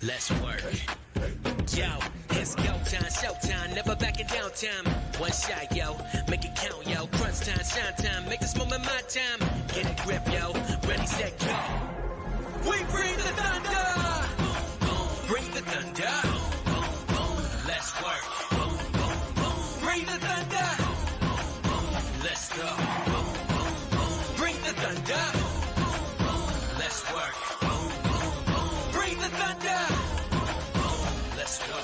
Let's work. Yo, it's go time, showtime, never backing down time. One shot, yo, make it count, yo. Crunch time, shine time, make this moment my time. Get a grip, yo, ready, set, go. We bring the thunder. Bring the thunder. Let's work. Bring the thunder. Let's go. Bring the thunder. Let's work. Bring the thunder. Let's go.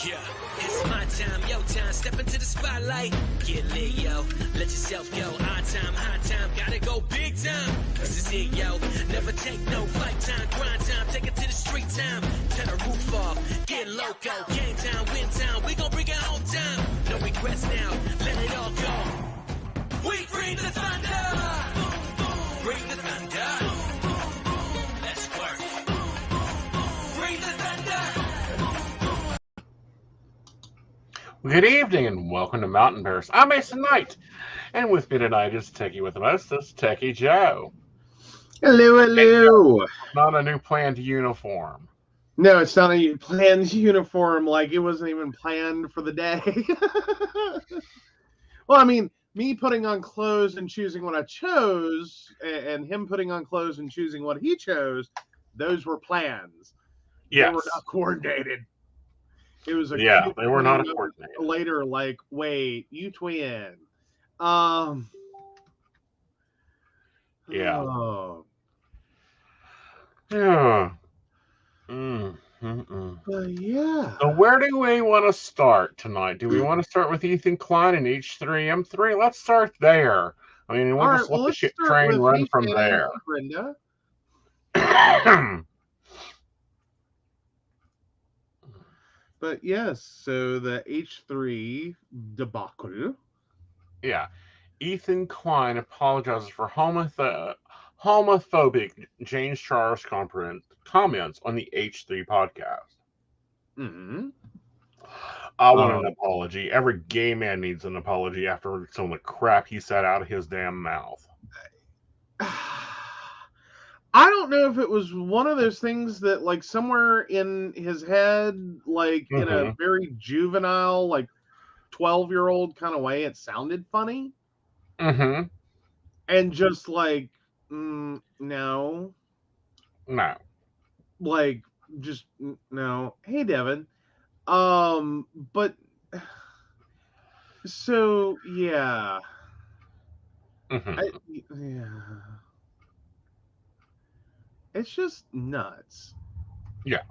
Yeah, it's my time, yo time. Step into the spotlight. Get lit, yo. Let yourself go. Our time, high time. Gotta go big time. This is it, yo. Never take no fight time. Grind time. Take it to the street time. Turn the roof off. Get loco. Game time, win time. We gon' bring it home time. No regrets now. Let it all go. We bring the thunder. Bring the thunder. Let's work. Bring the thunder. Good evening and welcome to Mountain Bears. I'm Aeson Knight, and with me tonight is Techie with the Mostest, Techie Joe. Hello, hello. Not a new planned uniform. No, it's not a planned uniform. Like, it wasn't even planned for the day. Well, I mean, me putting on clothes and choosing what I chose, and him putting on clothes and choosing what he chose, those were plans. Yes. They were not coordinated. It was They were not coordinated. Later, like, wait, you twin. Yeah. Oh. Yeah. Yeah. So where do we want to start tonight? Do we want to start with Ethan Klein and H3M3? Let's start there. I mean, we'll just let the shit train run from there. Brenda. But yes, so the H3 debacle. Yeah. Ethan Klein apologizes for homophobic James Charles comments on the H3 podcast. Mm-hmm. I want an apology. Every gay man needs an apology after some of the crap he said out of his damn mouth. I don't know if it was one of those things that, like, somewhere in his head, like, in a very juvenile, like, 12-year-old kind of way, it sounded funny. Mm-hmm. And just, like, no. No. Like, just, no. Hey, Devin. But, so, yeah. Yeah. It's just nuts. Yeah.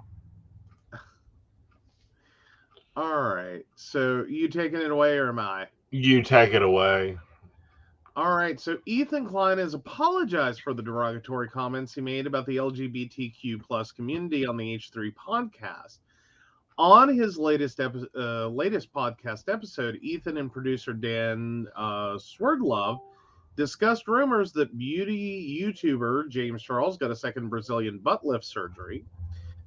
All right. So, you taking it away or am I? You take it away. All right. So, Ethan Klein has apologized for the derogatory comments he made about the LGBTQ plus community on the H3 podcast. On his latest podcast episode, Ethan and producer Dan Swerdlove discussed rumors that beauty YouTuber James Charles got a second Brazilian butt lift surgery.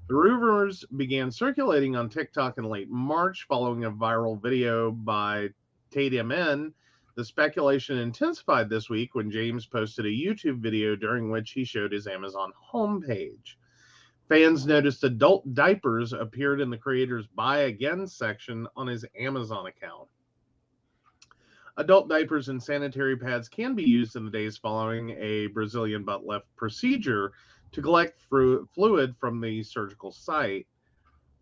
The rumors began circulating on TikTok in late March following a viral video by techy-ish. The speculation intensified this week when James posted a YouTube video during which he showed his Amazon homepage. Fans noticed adult diapers appeared in the creator's Buy Again section on his Amazon account. Adult diapers and sanitary pads can be used in the days following a Brazilian butt lift procedure to collect fluid from the surgical site.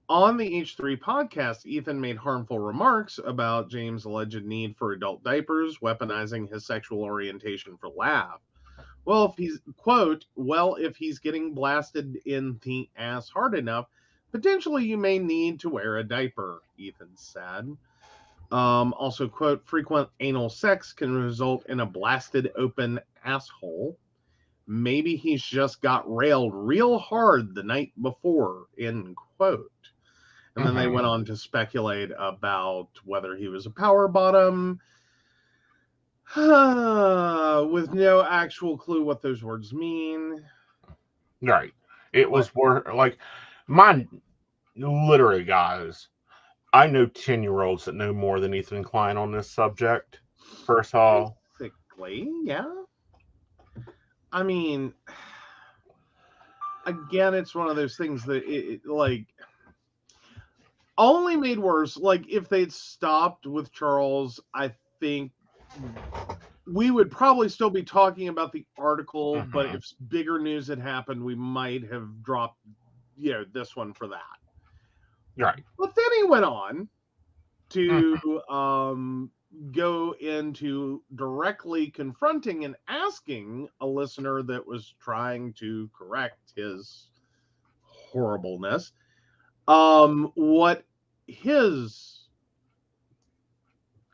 On the H3 podcast, Ethan made harmful remarks about James' alleged need for adult diapers, weaponizing his sexual orientation for laugh. Well, if he's getting blasted in the ass hard enough, potentially you may need to wear a diaper, Ethan said. Also, quote, frequent anal sex can result in a blasted open asshole. Maybe he's just got railed real hard the night before, end quote. And then they went on to speculate about whether he was a power bottom, with no actual clue what those words mean. Right. It was like, mine, literally, guys, I know 10-year-olds that know more than Ethan Klein on this subject. First of all. Basically, yeah. I mean, again, it's one of those things that it like only made worse. Like if they'd stopped with Charles, I think we would probably still be talking about the article, but if bigger news had happened, we might have dropped, this one for that. Right. But then he went on to go into directly confronting and asking a listener that was trying to correct his horribleness, what his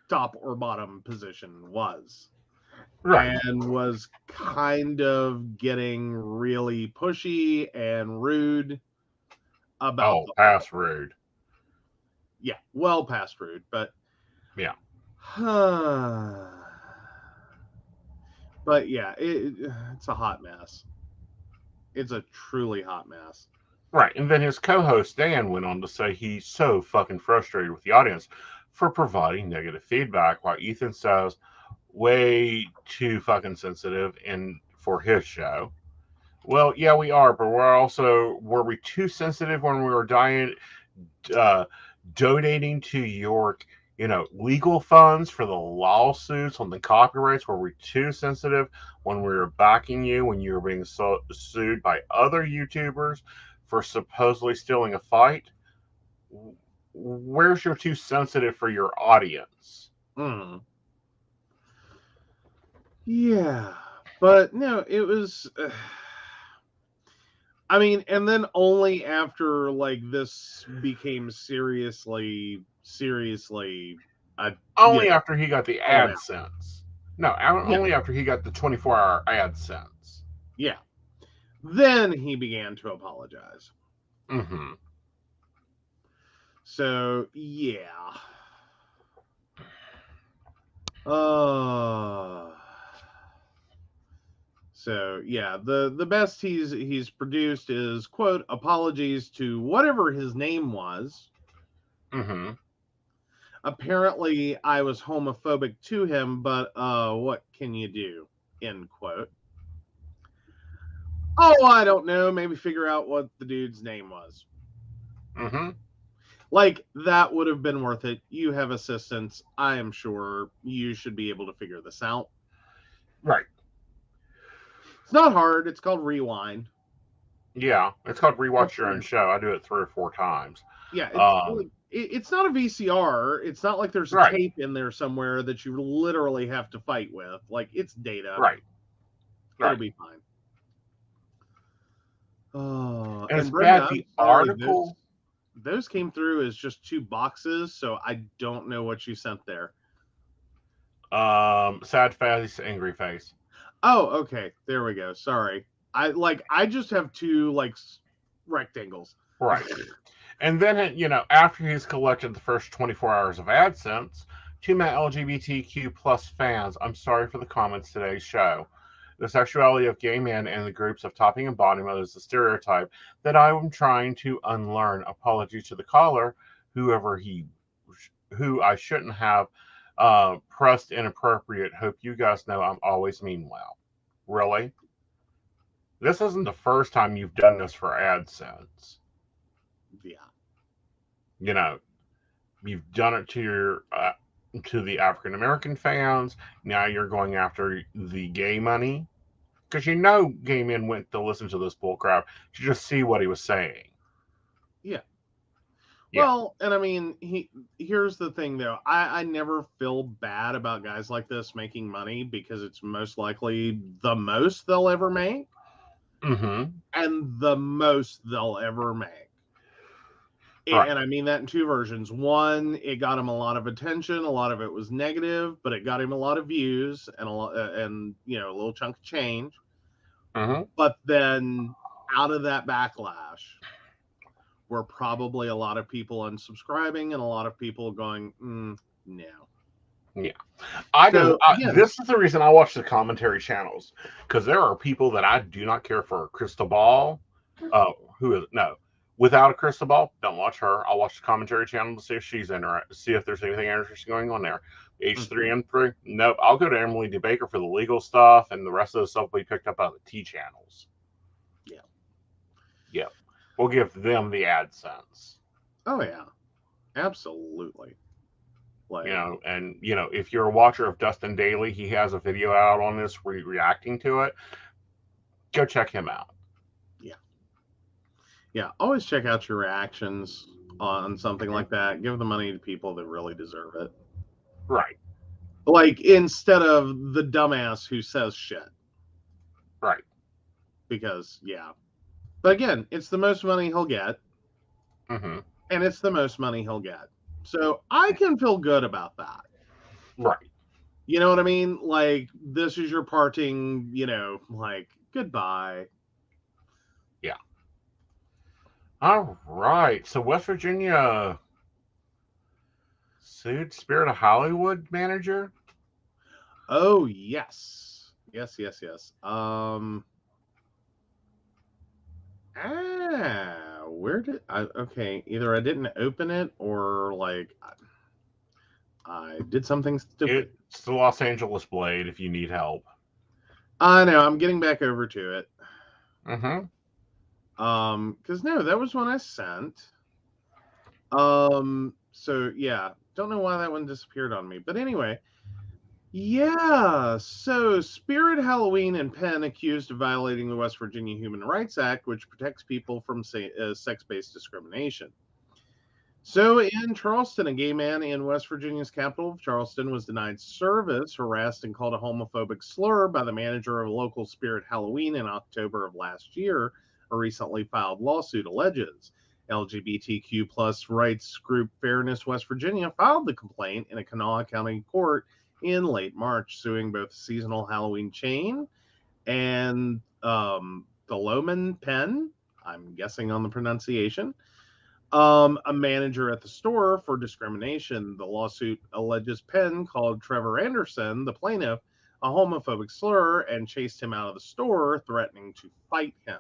top or bottom position was. Right. And was kind of getting really pushy and rude about past rude. Yeah, well past rude, but yeah. But yeah, it's a hot mess. It's a truly hot mess. Right. And then his co-host Dan went on to say he's so fucking frustrated with the audience for providing negative feedback, while Ethan says way too fucking sensitive for his show. Well, yeah, we are, but were we too sensitive when we were donating to your, legal funds for the lawsuits on the copyrights? Were we too sensitive when we were backing you when you were being sued by other YouTubers for supposedly stealing a fight? Where's your too sensitive for your audience? Yeah, but no, it was. I mean, and then only after like this became seriously. Only after he got the AdSense. No, only after he got the 24-hour AdSense. Yeah. Then he began to apologize. Mm-hmm. So, yeah. So, yeah, the best he's produced is, quote, apologies to whatever his name was. Mm-hmm. Apparently, I was homophobic to him, but what can you do? End quote. Oh, I don't know. Maybe figure out what the dude's name was. Mm-hmm. Like, that would have been worth it. You have assistants. I am sure you should be able to figure this out. Right. It's not hard. It's called Rewind. Yeah, it's called Rewatch Your Own Show. I do it 3 or 4 times. Yeah, it's not a VCR. It's not like there's a tape in there somewhere that you literally have to fight with. Like, it's data. Right. It'll be fine. And it's bad. The article... Those came through as just 2 boxes, so I don't know what you sent there. Sad face, angry face. Oh, okay. There we go. Sorry. I just have 2 like rectangles. Right. And then, after he's collected the first 24 hours of AdSense, to my LGBTQ plus fans, I'm sorry for the comments today's show. The sexuality of gay men and the groups of topping embodiment is a stereotype that I am trying to unlearn. Apology to the caller, who I shouldn't have pressed inappropriate. Hope you guys know I'm always mean well. Really? This isn't the first time you've done this for AdSense. Yeah. You've done it to the African American fans. Now you're going after the gay money, because gay men went to listen to this bullcrap to just see what he was saying. Yeah. Well, and I mean, here's the thing though. I never feel bad about guys like this making money, because it's most likely the most they'll ever make. Mm-hmm. And the most they'll ever make. Right. And I mean that in 2 versions. One, it got him a lot of attention. A lot of it was negative, but it got him a lot of views and a little chunk of change. Mm-hmm. But then out of that backlash were probably a lot of people unsubscribing and a lot of people going, no. Yeah. This is the reason I watch the commentary channels, because there are people that I do not care for. Crystal Ball, without a crystal ball, don't watch her. I'll watch the commentary channel to see if she's see if there's anything interesting going on there. H3N3, nope. I'll go to Emily D. Baker for the legal stuff, and the rest of the stuff will be picked up by the T channels. Yeah. Yep. We'll give them the AdSense. Oh yeah, absolutely. Like, And if you're a watcher of Dustin Daly, he has a video out on this reacting to it. Go check him out. Yeah, always check out your reactions on something like that. Give the money to people that really deserve it. Right. Like, instead of the dumbass who says shit. Right. Because, yeah. But again, it's the most money he'll get. Mm-hmm. And it's the most money he'll get. So I can feel good about that. Right. You know what I mean? Like, this is your parting, like, goodbye. Yeah. All right. So West Virginia sued Spirit of Hollywood manager. Oh, yes. Yes. Where did I? Okay, either I didn't open it or like I did something stupid. It's the Los Angeles Blade. If you need help, I know. I'm getting back over to it. Mm-hmm. Because no, that was one I sent. So yeah, don't know why that one disappeared on me, but anyway. Yeah, so Spirit Halloween and Penn accused of violating the West Virginia Human Rights Act, which protects people from sex-based discrimination. So in Charleston, a gay man in West Virginia's capital of Charleston was denied service, harassed, and called a homophobic slur by the manager of local Spirit Halloween in October of last year. A recently filed lawsuit alleges. LGBTQ plus rights group Fairness West Virginia filed the complaint in a Kanawha County court in late March, suing both the seasonal Halloween chain and the Loman Penn, I'm guessing on the pronunciation, a manager at the store for discrimination. The lawsuit alleges Penn called Trevor Anderson, the plaintiff, a homophobic slur and chased him out of the store, threatening to fight him.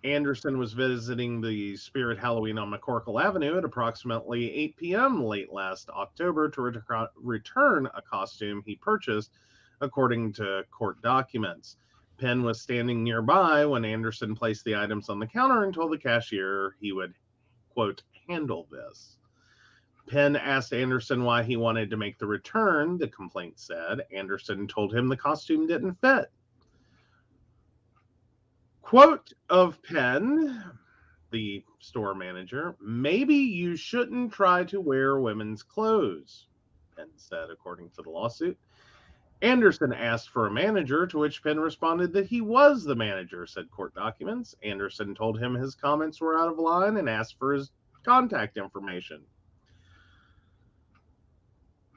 Anderson was visiting the Spirit Halloween on McCorkle Avenue at approximately 8 p.m. late last October to return a costume he purchased, according to court documents. Penn was standing nearby when Anderson placed the items on the counter and told the cashier he would, quote, handle this. Penn asked Anderson why he wanted to make the return, the complaint said. Anderson told him the costume didn't fit. Quote of Penn, the store manager, maybe you shouldn't try to wear women's clothes, Penn said, according to the lawsuit. Anderson asked for a manager, to which Penn responded that he was the manager, said court documents. Anderson told him his comments were out of line and asked for his contact information.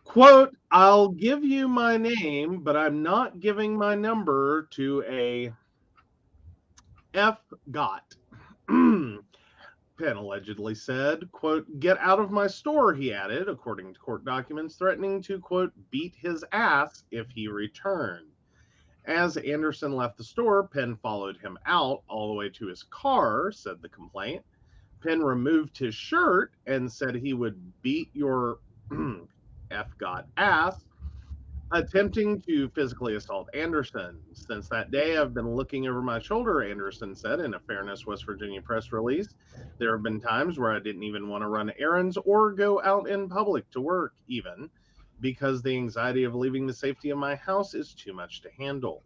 Quote, I'll give you my name, but I'm not giving my number to a F-got. Penn allegedly said, quote, get out of my store, he added, according to court documents, threatening to, quote, beat his ass if he returned. As Anderson left the store, Penn followed him out all the way to his car, said the complaint. Penn removed his shirt and said he would beat your F-got ass, attempting to physically assault Anderson. Since that day, I've been looking over my shoulder, Anderson said in a Fairness West Virginia press release. There have been times where I didn't even want to run errands or go out in public to work, even, because the anxiety of leaving the safety of my house is too much to handle.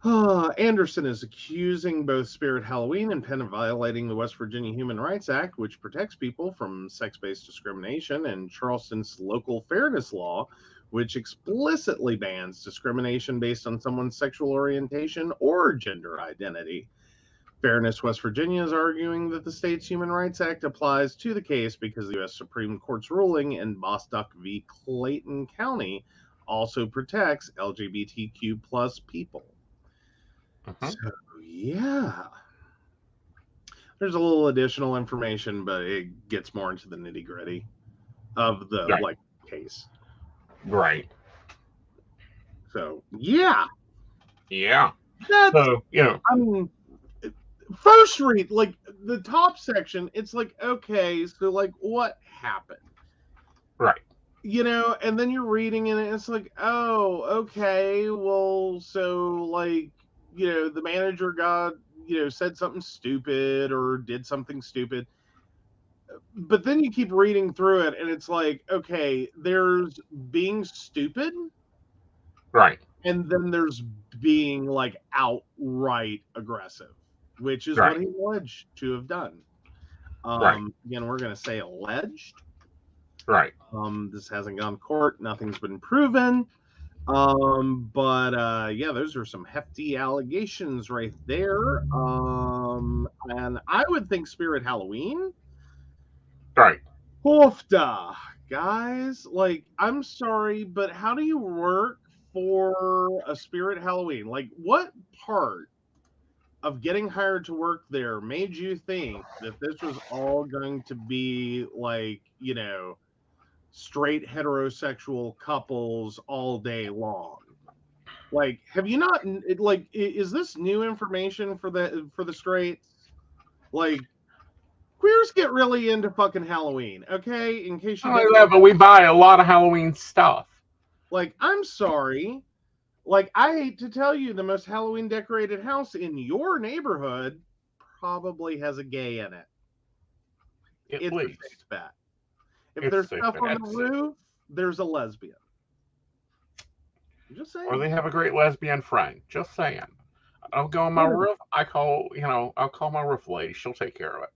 Anderson is accusing both Spirit Halloween and Penn of violating the West Virginia Human Rights Act, which protects people from sex-based discrimination, and Charleston's local fairness law, which explicitly bans discrimination based on someone's sexual orientation or gender identity. Fairness West Virginia is arguing that the state's Human Rights Act applies to the case because the U.S. Supreme Court's ruling in Bostock v. Clayton County also protects LGBTQ plus people. Mm-hmm. So, yeah. There's a little additional information, but it gets more into the nitty-gritty of the case. Right. So, yeah. Yeah. That's, so, first read, like, the top section, it's like, okay, so, like, what happened? Right. And then you're reading and it's like, oh, okay, well, so, like, the manager got, said something stupid or did something stupid. But then you keep reading through it, and it's like, okay, there's being stupid, Right. and then there's being like outright aggressive, which is what Right. he alleged to have done. Right. Again, we're going to say alleged. Right. This hasn't gone to court. Nothing's been proven. But yeah, those are some hefty allegations right there. And I would think Spirit Halloween. Right. Hoofda, guys. Like, I'm sorry, but how do you work for a Spirit Halloween? Like, what part of getting hired to work there made you think that this was all going to be like, straight heterosexual couples all day long? Like, have you not, like, is this new information for the straights? Like, queers get really into fucking Halloween, okay? In case you Not only didn't that, but we buy a lot of Halloween stuff. Like, I'm sorry. Like, I hate to tell you, the most Halloween decorated house in your neighborhood probably has a gay in it. It's a safe bet. If there's stuff on the roof, there's a lesbian. Just saying. Or they have a great lesbian friend. Just saying. I'll go on my roof. I'll call my roof lady. She'll take care of it.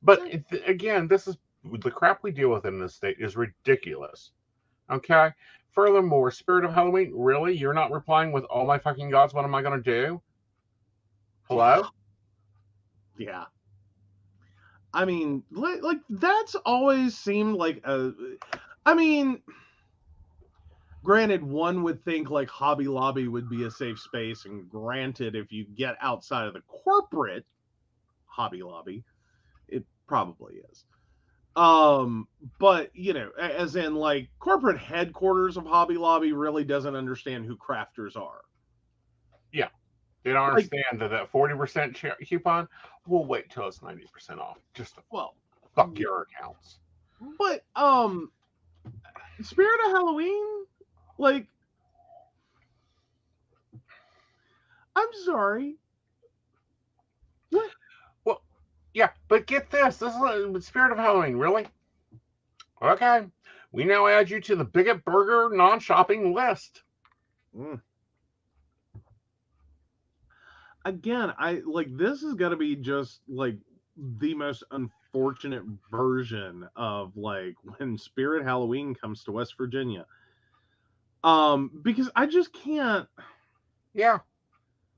But again, this is the crap we deal with in this state is ridiculous. Okay? Furthermore, Spirit of Halloween, really? You're not replying with, oh my fucking gods, what am I going to do? Hello? Yeah. I mean, like that's always seemed like granted, one would think like Hobby Lobby would be a safe space, and granted, if you get outside of the corporate Hobby Lobby, it probably is. But as in like corporate headquarters of Hobby Lobby really doesn't understand who crafters are. Yeah. They don't understand that 40% coupon, we'll wait till it's 90% off. Just to fuck your accounts. But Spirit of Halloween, like, I'm sorry. What? Well, yeah, but get this. This is Spirit of Halloween, really? Okay. We now add you to the Bigot Burger non-shopping list. Again, this is gonna be just like the most unfortunate version of like when Spirit Halloween comes to West Virginia. Because I just can't. Yeah.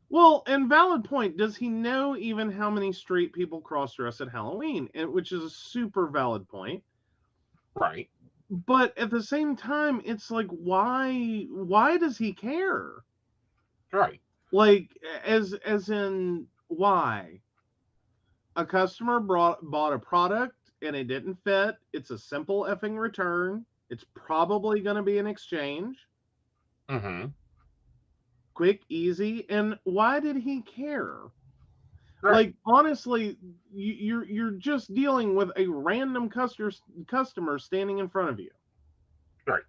Well, and valid point. Does he know even how many straight people cross-dress at Halloween? Which is a super valid point. Right. But at the same time, it's like, why does he care? Right. Like, as in, why? A customer bought a product and it didn't fit. It's a simple effing return. It's probably going to be an exchange. Mm-hmm. Quick, easy. And why did he care? Right. Like, honestly, you're just dealing with a random customer standing in front of you. Right.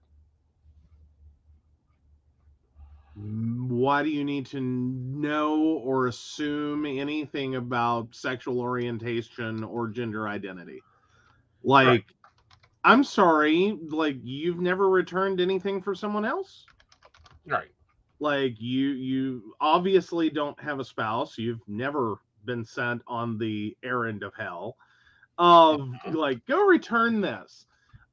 Why do you need to know or assume anything about sexual orientation or gender identity? Like, right. I'm sorry, like, you've never returned anything for someone else? Right. Like, you obviously don't have a spouse. You've never been sent on the errand of hell of like, go return this.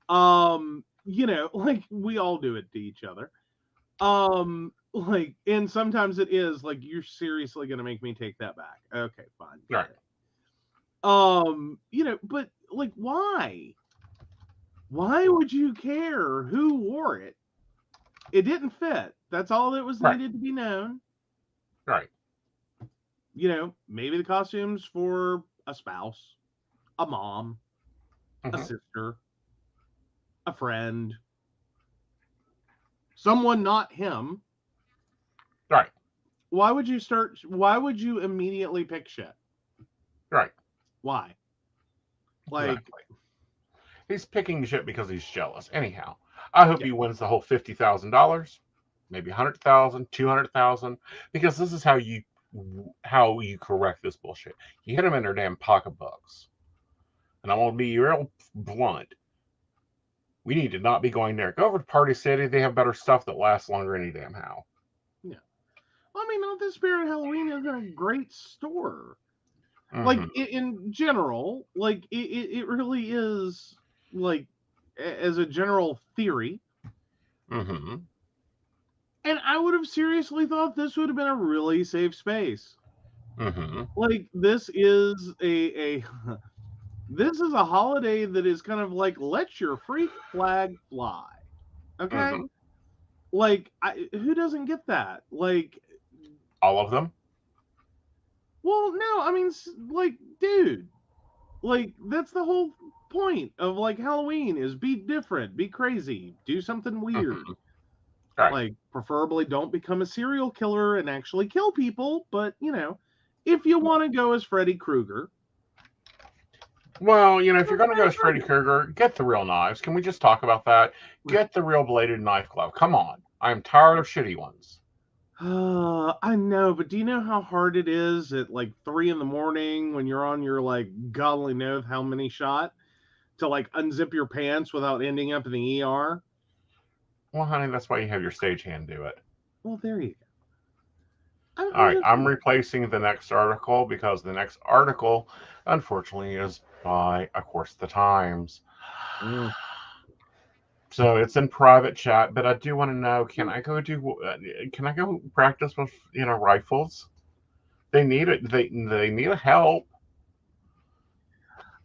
Like, we all do it to each other. Like, and sometimes it is like, you're seriously gonna make me take that back. Okay, fine. Right. But like, why? Why would you care who wore it? It didn't fit. That's all that was needed to be known. Right. Maybe the costumes for a spouse, a mom, a sister, a friend, someone not him. Right. Why would you immediately pick shit? Right. Why? Like, exactly. He's picking shit because he's jealous. Anyhow, I hope he wins the whole $50,000, maybe $100,000, $200,000, because this is how you how you correct this bullshit. You hit them in their damn pocketbooks. And I'm going to be real blunt. We need to not be going there. Go over to Party City. They have better stuff that lasts longer any damn how. Yeah. I mean, not the Spirit Halloween is a great store. Mm-hmm. Like, in general, like, it really is, like, as a general theory. Mm-hmm. And I would have seriously thought this would have been a really safe space. Mm-hmm. Like, this is this is a holiday that is kind of like, let your freak flag fly. Okay? Mm-hmm. Like, who doesn't get that? Like, all of them? Well, no, I mean, like, dude, like, that's the whole point of, like, Halloween is be different, be crazy, do something weird. Mm-hmm. Right. Like, preferably don't become a serial killer and actually kill people, but, you know, if you want to go as Freddy Krueger. Well, if you're going to go as Freddy Krueger, get the real knives. Can we just talk about that? Get the real bladed knife glove. Come on. I'm tired of shitty ones. I know, but do you know how hard it is at like 3 a.m. when you're on your like God only knows how many shot to like unzip your pants without ending up in the ER? Well, honey, that's why you have your stagehand do it. Well, there you go. All right, I'm replacing the next article because the next article, unfortunately, is by, of course, the Times. So it's in private chat, but I do want to know: can I go practice with rifles? They need it. They need help.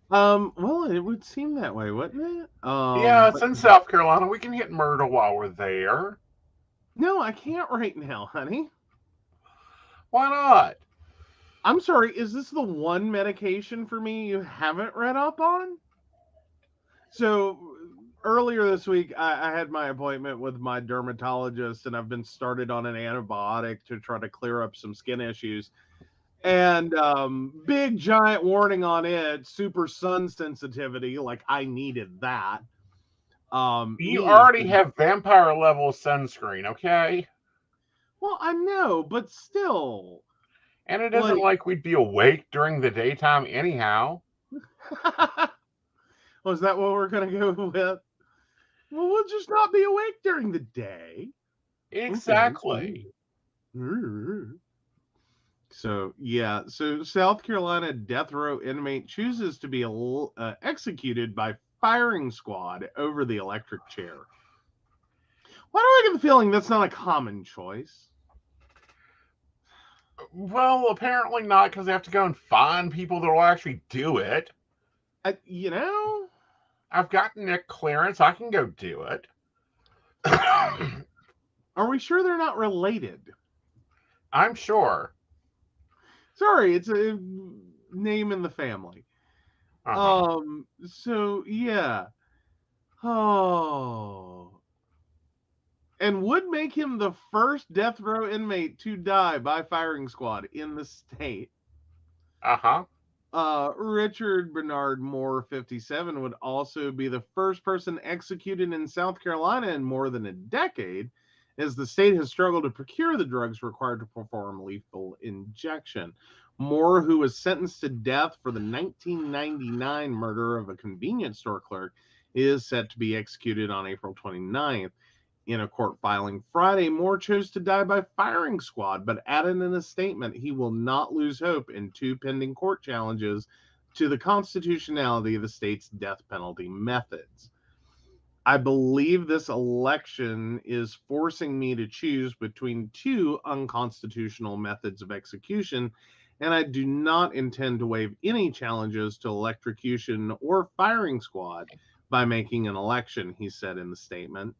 Well, it would seem that way, wouldn't it? Yeah, it's in South Carolina. We can hit Myrtle while we're there. No, I can't right now, honey. Why not? I'm sorry, is this the one medication for me you haven't read up on? So earlier this week, I had my appointment with my dermatologist, and I've been started on an antibiotic to try to clear up some skin issues. And big giant warning on it, super sun sensitivity. Like, I needed that. You already have vampire level sunscreen, okay? Well, I know, but still. And it isn't like we'd be awake during the daytime anyhow. Was that what we're going to go with? Well, we'll just not be awake during the day. Exactly. Okay. So, yeah. So, South Carolina death row inmate chooses to be executed by firing squad over the electric chair. Why do I get the feeling that's not a common choice? Well, apparently not, because they have to go and find people that will actually do it. I've got Nick clearance. I can go do it. Are we sure they're not related? I'm sure. Sorry, it's a name in the family. Uh-huh. So, yeah. Oh. And would make him the first death row inmate to die by firing squad in the state. Uh-huh. Richard Bernard Moore, 57, would also be the first person executed in South Carolina in more than a decade, as the state has struggled to procure the drugs required to perform lethal injection. Moore, who was sentenced to death for the 1999 murder of a convenience store clerk, is set to be executed on April 29th. In a court filing Friday, Moore chose to die by firing squad, but added in a statement he will not lose hope in 2 pending court challenges to the constitutionality of the state's death penalty methods. I believe this election is forcing me to choose between 2 unconstitutional methods of execution, and I do not intend to waive any challenges to electrocution or firing squad by making an election, he said in the statement.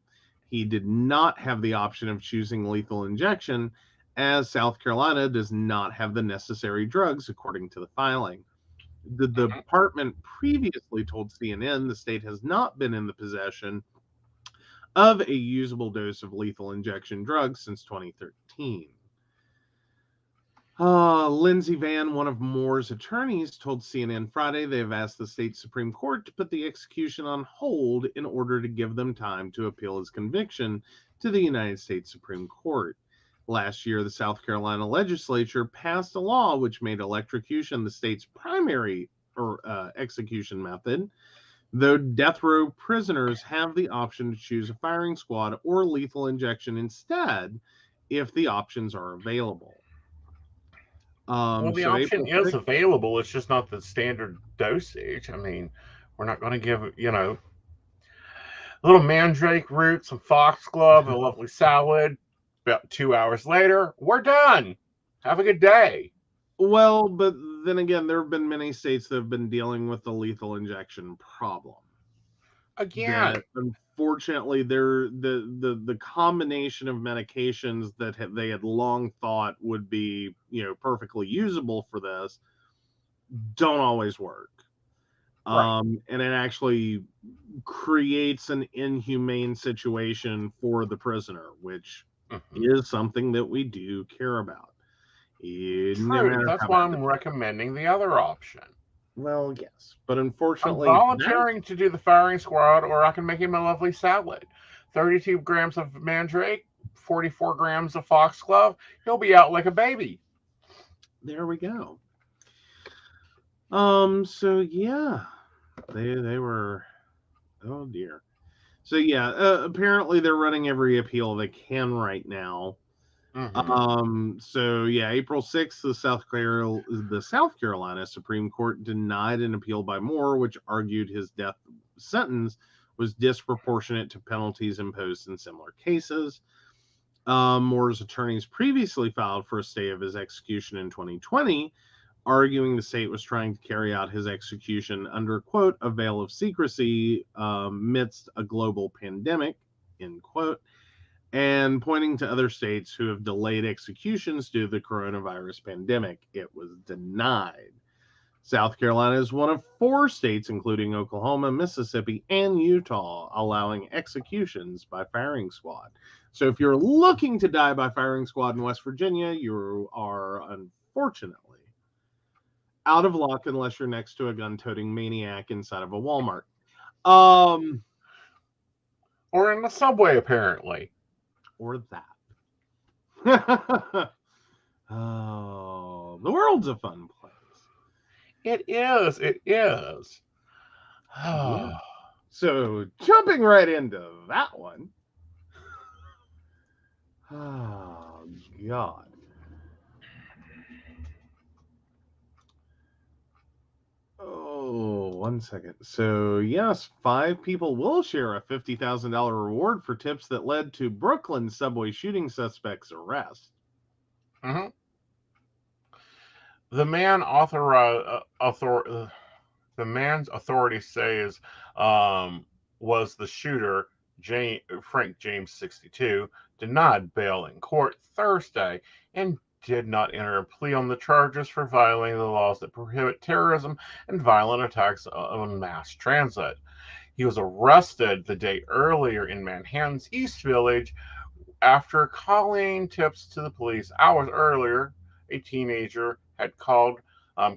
He did not have the option of choosing lethal injection, as South Carolina does not have the necessary drugs, according to the filing. The department previously told CNN the state has not been in the possession of a usable dose of lethal injection drugs since 2013. Lindsey Vann, one of Moore's attorneys, told CNN Friday they have asked the state Supreme Court to put the execution on hold in order to give them time to appeal his conviction to the United States Supreme Court. Last year, the South Carolina legislature passed a law which made electrocution the state's primary execution method, though death row prisoners have the option to choose a firing squad or lethal injection instead if the options are available. Well, the So option April is 6th, available. It's just not the standard dosage. I mean, we're not going to give, a little mandrake root, some foxglove, a lovely salad. About 2 hours later, we're done. Have a good day. well, but then again, there have been many states that have been dealing with the lethal injection problem. Again, That unfortunately, the combination of medications that they had long thought would be perfectly usable for this don't always work. right. And it actually creates an inhumane situation for the prisoner, which is something that we do care about. No True. matter That's how why bad I'm recommending the other option. well, yes, but I'm unfortunately, volunteering to do the firing squad, or I can make him a lovely salad. 32 grams of mandrake, 44 grams of foxglove. He'll be out like a baby. there we go. So yeah, they were. Oh dear. So yeah, apparently they're running every appeal they can right now. So yeah, April 6th, the South Carolina Supreme Court denied an appeal by Moore, which argued his death sentence was disproportionate to penalties imposed in similar cases. Moore's attorneys previously filed for a stay of his execution in 2020, arguing the state was trying to carry out his execution under, quote, a veil of secrecy amidst a global pandemic, end quote, and pointing to other states who have delayed executions due to the coronavirus pandemic. It was denied. South Carolina is one of 4 states, including Oklahoma, Mississippi, and Utah, allowing executions by firing squad. So if you're looking to die by firing squad in West Virginia, you are unfortunately out of luck unless you're next to a gun-toting maniac inside of a Walmart. Or in the subway, apparently. Or that. Oh, the world's a fun place. It is. It is. Yeah. So jumping right into that one. Oh, God. Oh, 1 second. So, yes, 5 people will share a $50,000 reward for tips that led to Brooklyn subway shooting suspect's arrest. The man the man's authorities say was the shooter, Frank James, 62, denied bail in court Thursday and did not enter a plea on the charges for violating the laws that prohibit terrorism and violent attacks on mass transit. He was arrested the day earlier in Manhattan's East Village after calling tips to the police hours earlier. A teenager had called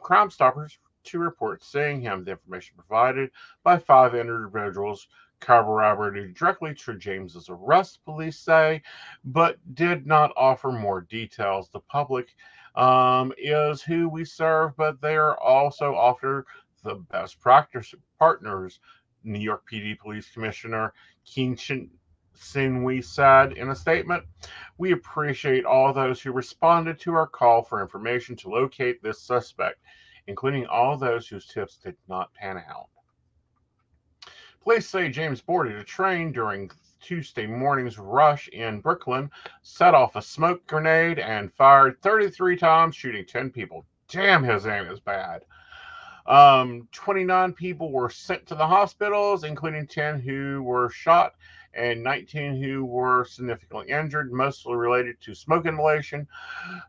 Crime Stoppers to report seeing him. The information provided by 5 individuals corroborated directly to James's arrest, police say, but did not offer more details. The public is who we serve, but they are also often the best practice partners. New York PD Police Commissioner Keenshin Sinwe said in a statement, "We appreciate all those who responded to our call for information to locate this suspect, including all those whose tips did not pan out." Police say James boarded a train during Tuesday morning's rush in Brooklyn, set off a smoke grenade, and fired 33 times, shooting 10 people. Damn, his aim is bad. 29 people were sent to the hospitals, including 10 who were shot and 19 who were significantly injured, mostly related to smoke inhalation,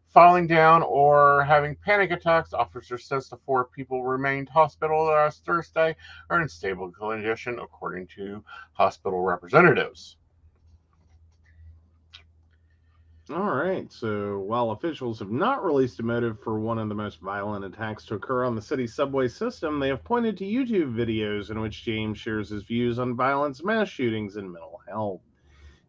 falling down, or having panic attacks. Officers says the 4 people remained hospitalized Thursday are in stable condition, according to hospital representatives. All right. So while officials have not released a motive for one of the most violent attacks to occur on the city's subway system, they have pointed to YouTube videos in which James shares his views on violence, mass shootings, and mental health.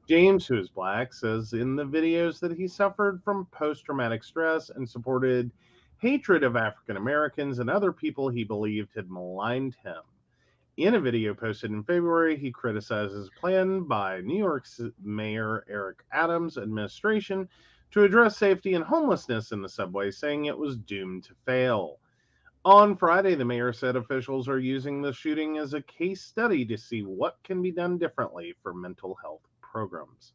James, who is black, says in the videos that he suffered from post-traumatic stress and supported hatred of African Americans and other people he believed had maligned him. In a video posted in February, he criticizes a plan by New York's Mayor Eric Adams' administration to address safety and homelessness in the subway, saying it was doomed to fail. On Friday, the mayor said officials are using the shooting as a case study to see what can be done differently for mental health programs.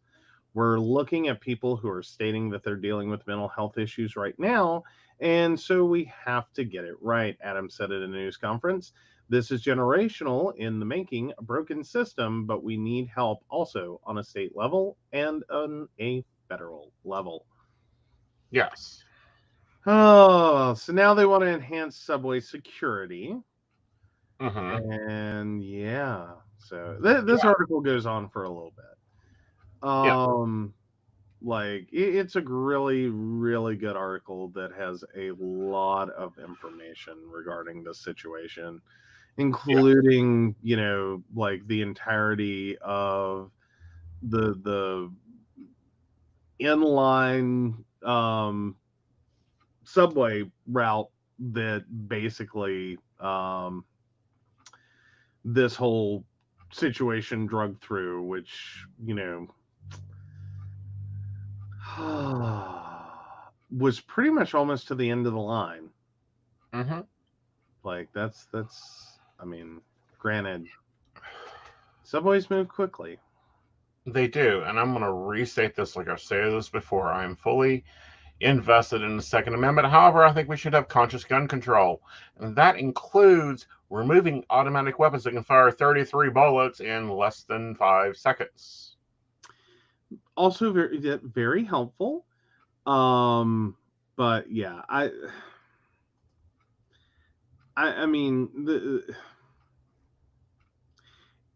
We're looking at people who are stating that they're dealing with mental health issues right now, and so we have to get it right, Adams said at a news conference. This is generational in the making, a broken system, but we need help also on a state level and on a federal level. Yes. Oh, so now they want to enhance subway security. Mm-hmm. And yeah, so this article goes on for a little bit. Like it's a really, really good article that has a lot of information regarding the situation, including, like the entirety of the inline subway route that basically this whole situation drug through, which was pretty much almost to the end of the line. Mm-hmm. Like that's I mean, granted, subways move quickly. They do, and I'm going to restate this like I've said this before. I am fully invested in the Second Amendment. However, I think we should have conscious gun control, and that includes removing automatic weapons that can fire 33 bullets in less than 5 seconds. Also, very helpful. But yeah, I mean,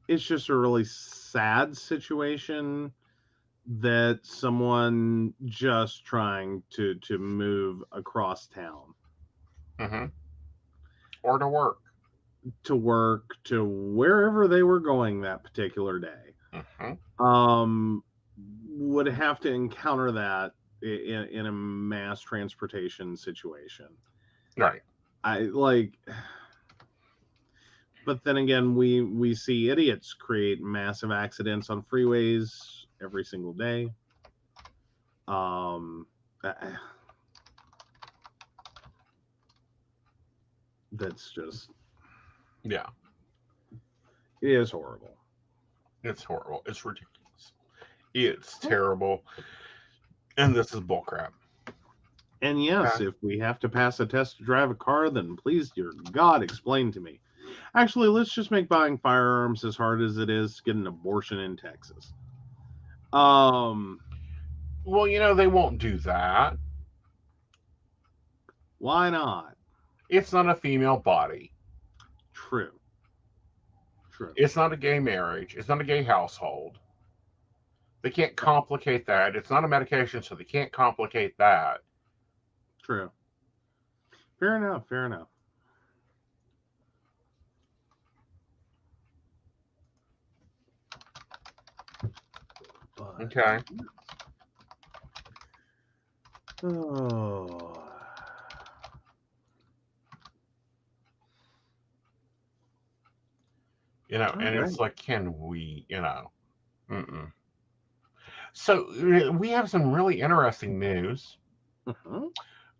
it's just a really sad situation that someone just trying to move across town, Mm-hmm. Or to work, to wherever they were going that particular day, mm-hmm. would have to encounter that in a mass transportation situation. Right. But then again, we see idiots create massive accidents on freeways every single day. That's just, yeah, it is horrible. It's horrible. It's ridiculous. It's terrible. And this is bullcrap. And yes, if we have to pass a test to drive a car, then please, dear God, explain to me. Actually, let's just make buying firearms as hard as it is to get an abortion in Texas. Well, they won't do that. Why not? It's not a female body. True. It's not a gay marriage. It's not a gay household. They can't complicate that. It's not a medication, so they can't complicate that. True. Fair enough. But, okay. Oh. And it's like, can we, mm-mm. So we have some really interesting news. Mm-hmm.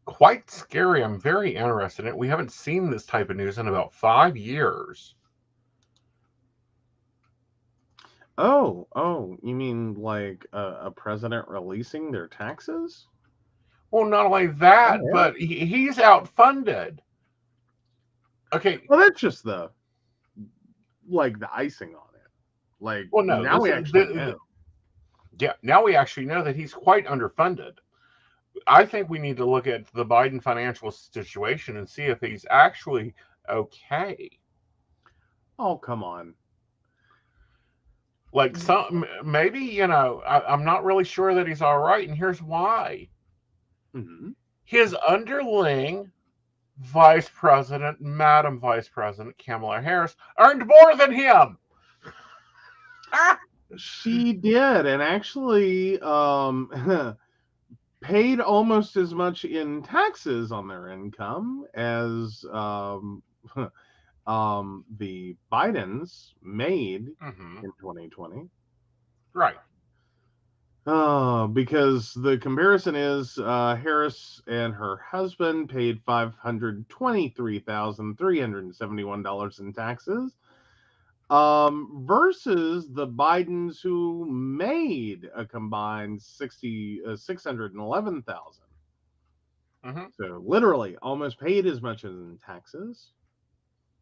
Quite scary. I'm very interested in it. We haven't seen this type of news in about 5 years. Oh, you mean like a president releasing their taxes? Well, not only that, but he's outfunded. Okay. Well, that's just the icing on it. Like, well, no, now we actually know. Yeah, now we actually know that he's quite underfunded. I think we need to look at the Biden financial situation and see if he's actually okay. Oh, come on. Like, maybe, I'm not really sure that he's all right, and here's why. Mm-hmm. His underling, Madam Vice President Kamala Harris, earned more than him. She did, and actually paid almost as much in taxes on their income as the Bidens made in 2020. Right. Because the comparison is Harris and her husband paid $523,371 in taxes, versus the Bidens who made a combined $611,000. So literally almost paid as much in taxes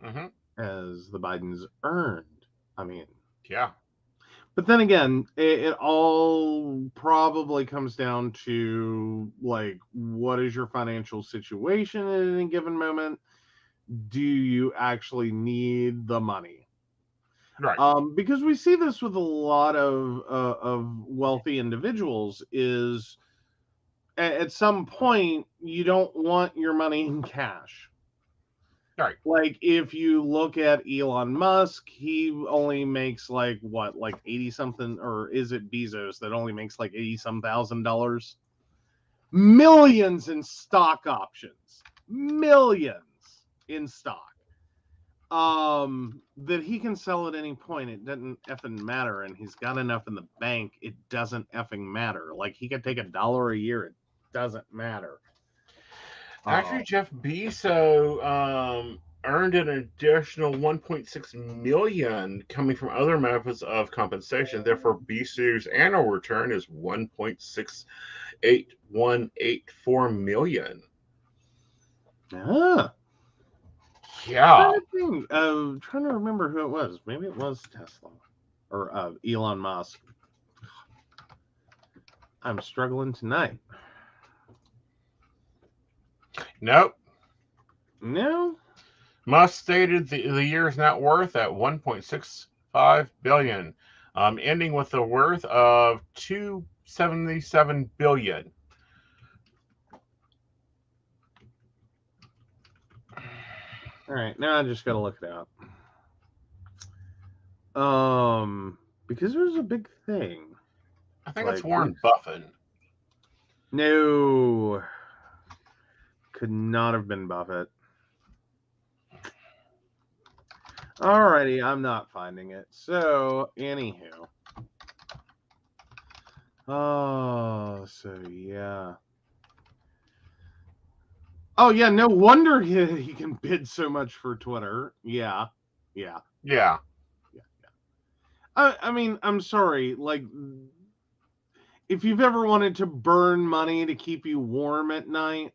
as the Bidens earned. I mean, yeah. But then again, it all probably comes down to, like, what is your financial situation at any given moment? Do you actually need the money? Right. Because we see this with a lot of wealthy individuals is at some point you don't want your money in cash. Right. Like, if you look at Elon Musk, he only makes like 80 something, or is it Bezos that only makes like 80 some $1,000? Millions in stock options. Millions in stock. That he can sell at any point. It doesn't effing matter, and he's got enough in the bank. It doesn't effing matter. Like, he could take $1 a year. It doesn't matter. Actually, Jeff Bezos earned an additional 1.6 million coming from other methods of compensation. Therefore, Bezos' annual return is 1.68184 million. Ah. Yeah. Trying to remember who it was. Maybe it was Tesla or Elon Musk. I'm struggling tonight. Nope. No. Musk stated the year's net worth at 1.65 billion, ending with a worth of 277 billion. All right, now I just got to look it up. Because there's a big thing. I think it's Warren Buffett. No. Could not have been Buffett. Alrighty, I'm not finding it. So, anywho. Oh, so yeah. Oh, yeah, no wonder he can bid so much for Twitter. Yeah. I mean, I'm sorry. Like, if you've ever wanted to burn money to keep you warm at night,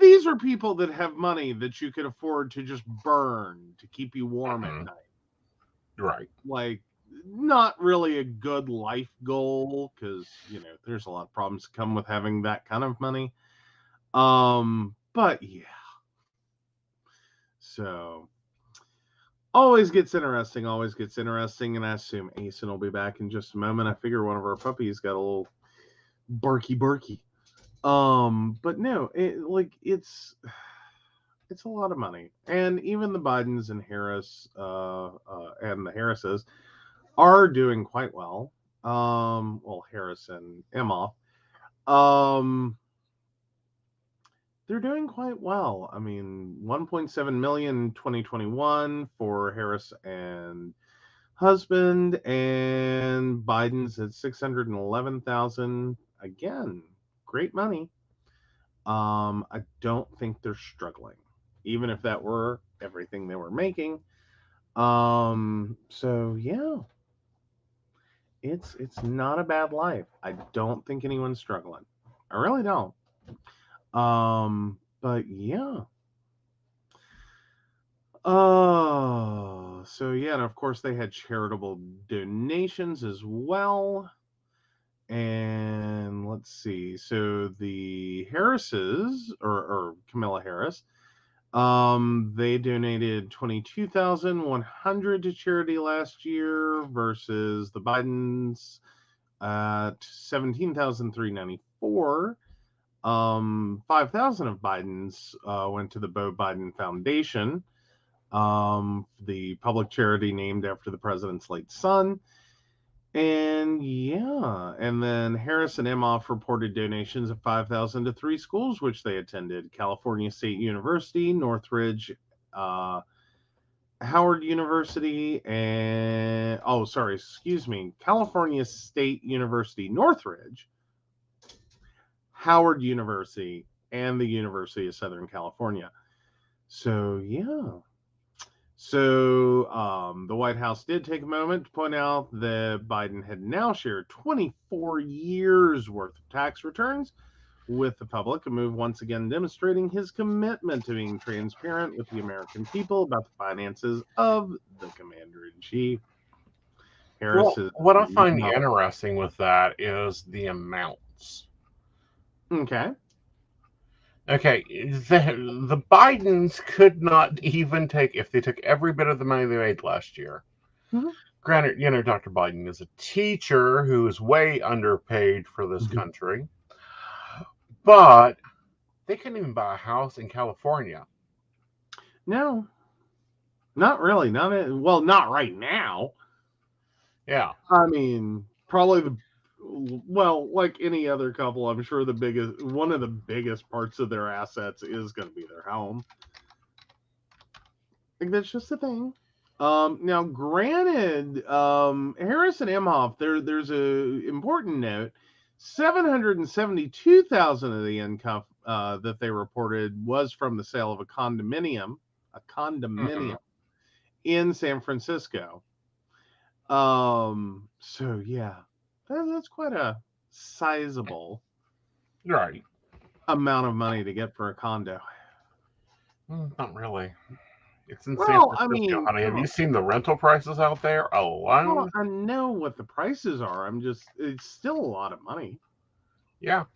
these are people that have money that you could afford to just burn to keep you warm at night. Right. Like, not really a good life goal, because, there's a lot of problems that come with having that kind of money. But yeah. So, always gets interesting, and I assume Aeson will be back in just a moment. I figure one of our puppies got a little barky. But no, it's a lot of money. And even the Bidens and Harris, and the Harrises are doing quite well. Well, Harris and Emma, they're doing quite well. I mean, 1.7 million in 2021 for Harris and husband, and Biden's at 611,000. Again, great money. I don't think they're struggling, even if that were everything they were making. So yeah, it's not a bad life. I don't think anyone's struggling. I really don't. But yeah. Oh, so yeah, and of course they had charitable donations as well. And let's see. So the Harrises, or Camilla Harris, they donated 22,100 to charity last year versus the Bidens at 17,394. 5,000 of Biden's went to the Beau Biden Foundation, the public charity named after the president's late son. And yeah, and then Harris and Emhoff reported donations of $5,000 to 3 schools which they attended: California State University, Northridge, Howard University, and California State University, Northridge, Howard University, and the University of Southern California. So yeah. So the White House did take a moment to point out that Biden had now shared 24 years worth of tax returns with the public, a move once again demonstrating his commitment to being transparent with the American people about the finances of the commander-in-chief. Harris Well, is what I find not interesting with that is the amounts. okay. Okay, the Bidens could not even take, if they took every bit of the money they made last year. Mhm. Granted, Dr. Biden is a teacher who is way underpaid for this Mhm. country, but they couldn't even buy a house in California. No, not really. Not right now. Yeah. I mean, probably like any other couple, I'm sure one of the biggest parts of their assets is going to be their home. I think that's just the thing. Now, granted, Harris and Emhoff, there's a important note: 772,000 of the income that they reported was from the sale of a condominium Mm-hmm. in San Francisco. So yeah, that's quite a sizable Right. amount of money to get for a condo. Not really. It's in San Well, I Francisco, mean, honey. Have you seen the rental prices out there alone? I know what the prices are. It's still a lot of money. Yeah.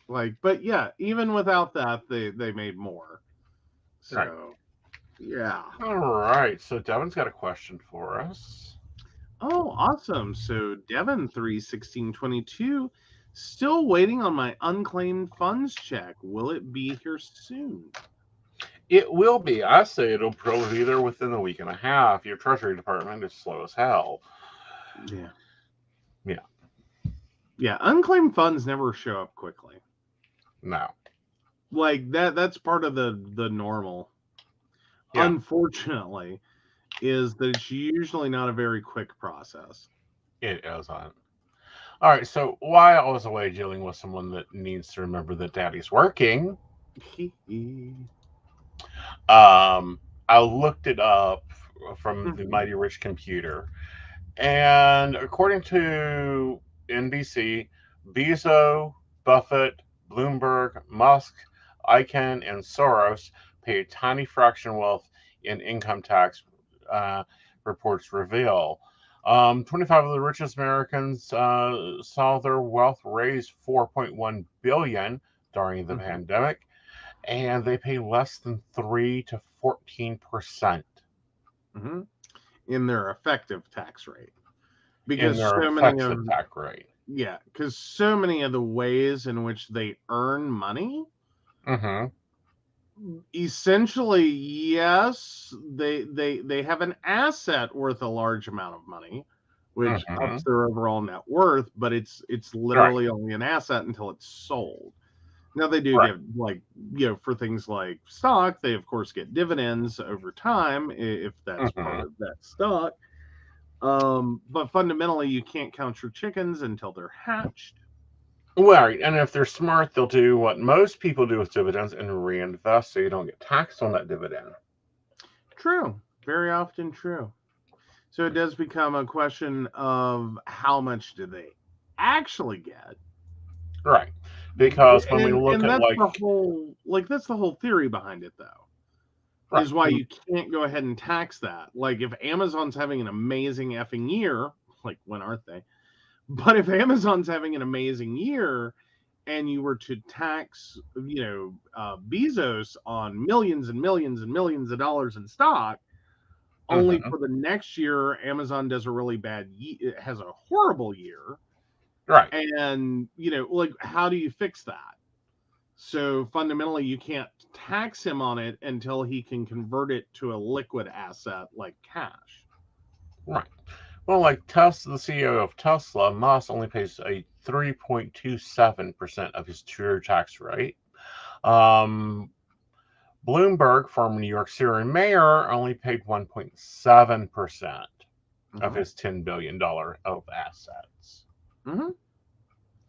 But yeah, even without that, they made more. Right. So yeah. All right. So Devin's got a question for us. Oh, awesome. So Devin 31622, still waiting on my unclaimed funds check. Will it be here soon? It will be. I say it'll probably be there within a week and a half. Your Treasury Department is slow as hell. Yeah. Yeah. Yeah, unclaimed funds never show up quickly. No. Like that's part of the normal. Yeah. Unfortunately, is that it's usually not a very quick process. It isn't. All right. So while I was away dealing with someone that needs to remember that Daddy's working, I looked it up from the Mighty Rich Computer, and according to NBC, Bezos, Buffett, Bloomberg, Musk, Icahn, and Soros pay a tiny fraction of wealth in income tax, reports reveal. 25 of the richest Americans saw their wealth raise 4.1 billion during the pandemic, and they pay less than 3 to 14% in their effective tax rate. in Because their so many effective of tax rate. Yeah, because so many of the ways in which they earn money, Mm-hmm. essentially, yes, they have an asset worth a large amount of money, which Mm-hmm. ups their overall net worth, but it's Right. literally only an asset until it's sold. Now they do Right. get, for things like stock, they of course get dividends over time if that's part Mm-hmm. of that stock. But fundamentally, you can't count your chickens until they're hatched. Right. And if they're smart, they'll do what most people do with dividends and reinvest so you don't get taxed on that dividend. True, very often true. So it does become a question of how much do they actually get. Right. Because when we look And at that's the whole theory behind it, though, right. is why you can't go ahead and tax that. Like if Amazon's having an amazing effing year, like when aren't they? But if Amazon's having an amazing year and you were to tax, Bezos on millions and millions and millions of dollars in stock, only Mm-hmm. for the next year, Amazon does a really it has a horrible year. Right. And, like, how do you fix that? So fundamentally, you can't tax him on it until he can convert it to a liquid asset like cash. Right. Well, like Tesla, the CEO of Tesla, Musk only pays a 3.27% of his true tax rate. Um, Bloomberg, former New York City mayor, only paid 1.7% of his $10 billion of assets.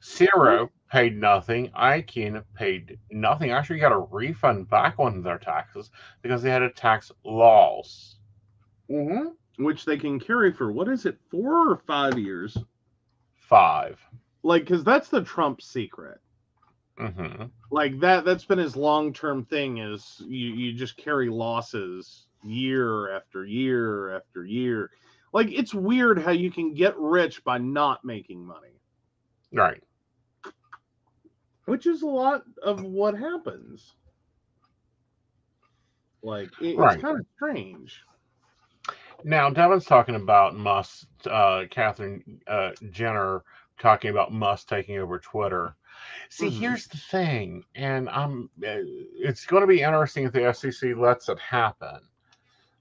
Zero paid nothing. Aeson paid nothing. Actually got a refund back on their taxes because they had a tax loss. Which they can carry for, what is it, 4 or 5 years? 5. Like, because that's the Trump secret. Like, that's been his long-term thing, is you just carry losses year after year after year. Like, it's weird how you can get rich by not making money. Right. Which is a lot of what happens. Like, it's kind of strange. Now, Devin's talking about Musk, Catherine Jenner talking about Musk taking over Twitter. See, here's the thing, and it's going to be interesting if the FCC lets it happen.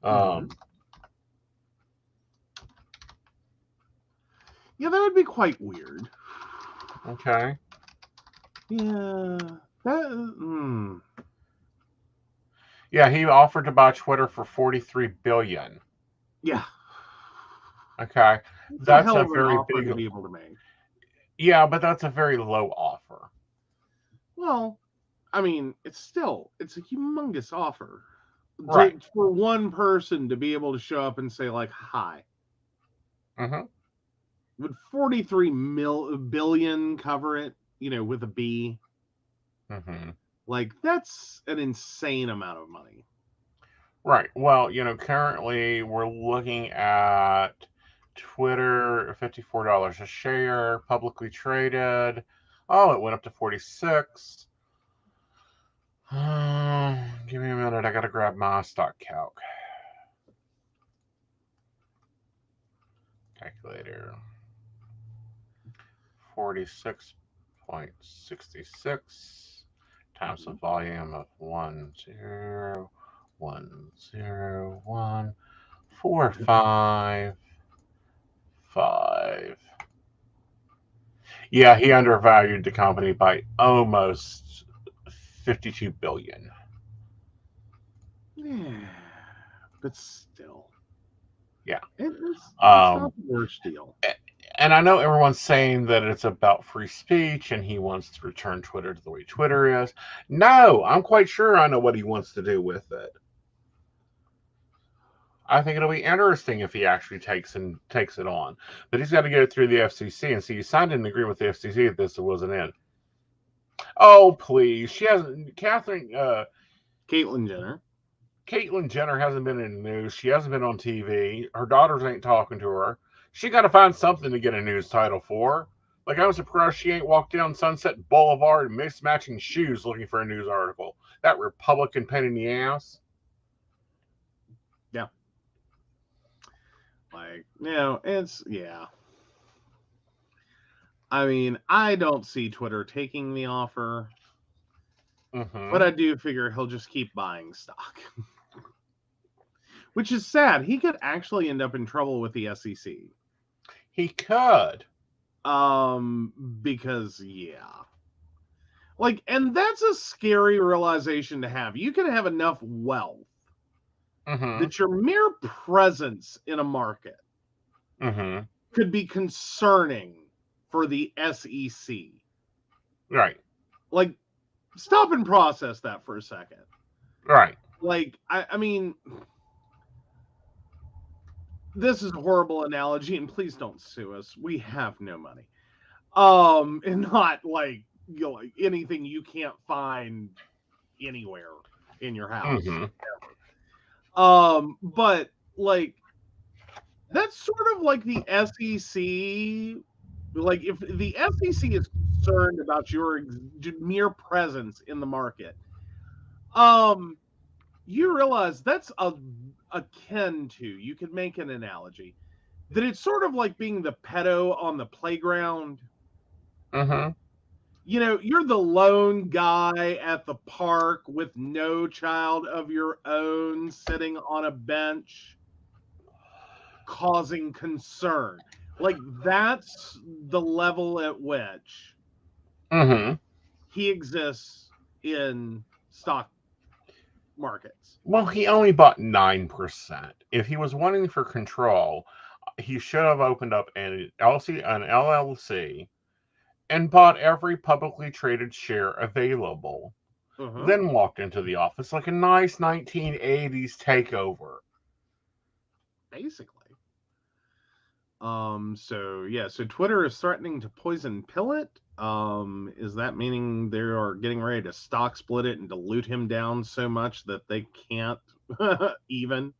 Yeah, that would be quite weird. Okay. Yeah. Yeah, he offered to buy Twitter for $43 billion. Yeah. Okay. That's a very big to be able to make. Yeah, but that's a very low offer. Well, I mean, it's a humongous offer. Right. For one person to be able to show up and say, like, hi. Would 43 billion cover it, with a B? Like, that's an insane amount of money. Right. Well, currently we're looking at Twitter, $54 a share, publicly traded. Oh, it went up to 46. Give me a minute. I got to grab my stock calc. Calculator. 46.66 times the volume of 1010145. Yeah, he undervalued the company by almost $52 billion. Yeah, but still. Yeah. It's not the worst deal. And I know everyone's saying that it's about free speech and he wants to return Twitter to the way Twitter is. No, I'm quite sure I know what he wants to do with it. I think it'll be interesting if he actually takes it on. But he's got to get it through the FCC. And see, he signed an agreement with the FCC that this wasn't in. Oh, please. She hasn't. Caitlyn Jenner hasn't been in the news. She hasn't been on TV. Her daughters ain't talking to her. She got to find something to get a news title for. Like, I'm surprised she ain't walked down Sunset Boulevard in mismatching shoes looking for a news article. That Republican pain in the ass. Yeah. Like, yeah. I mean, I don't see Twitter taking the offer. But I do figure he'll just keep buying stock. Which is sad. He could actually end up in trouble with the SEC. He could. Because, yeah. Like, and that's a scary realization to have. You can have enough wealth that your mere presence in a market could be concerning for the SEC. Right. Like, stop and process that for a second. Right. Like, I mean, this is a horrible analogy, and please don't sue us. We have no money. And not like, anything you can't find anywhere in your house. But like, that's sort of like the SEC. Like, if the SEC is concerned about your mere presence in the market, you realize that's akin to, you could make an analogy, that it's sort of like being the pedo on the playground. You're the lone guy at the park with no child of your own sitting on a bench. causing concern. Like, that's the level at which he exists in stock markets. Well, he only bought 9%. If he was wanting for control, he should have opened up an LLC, and bought every publicly traded share available. Then walked into the office like a nice 1980s takeover. Basically. So Twitter is threatening to poison pill it. Is that meaning they are getting ready to stock split it and dilute him down so much that they can't even?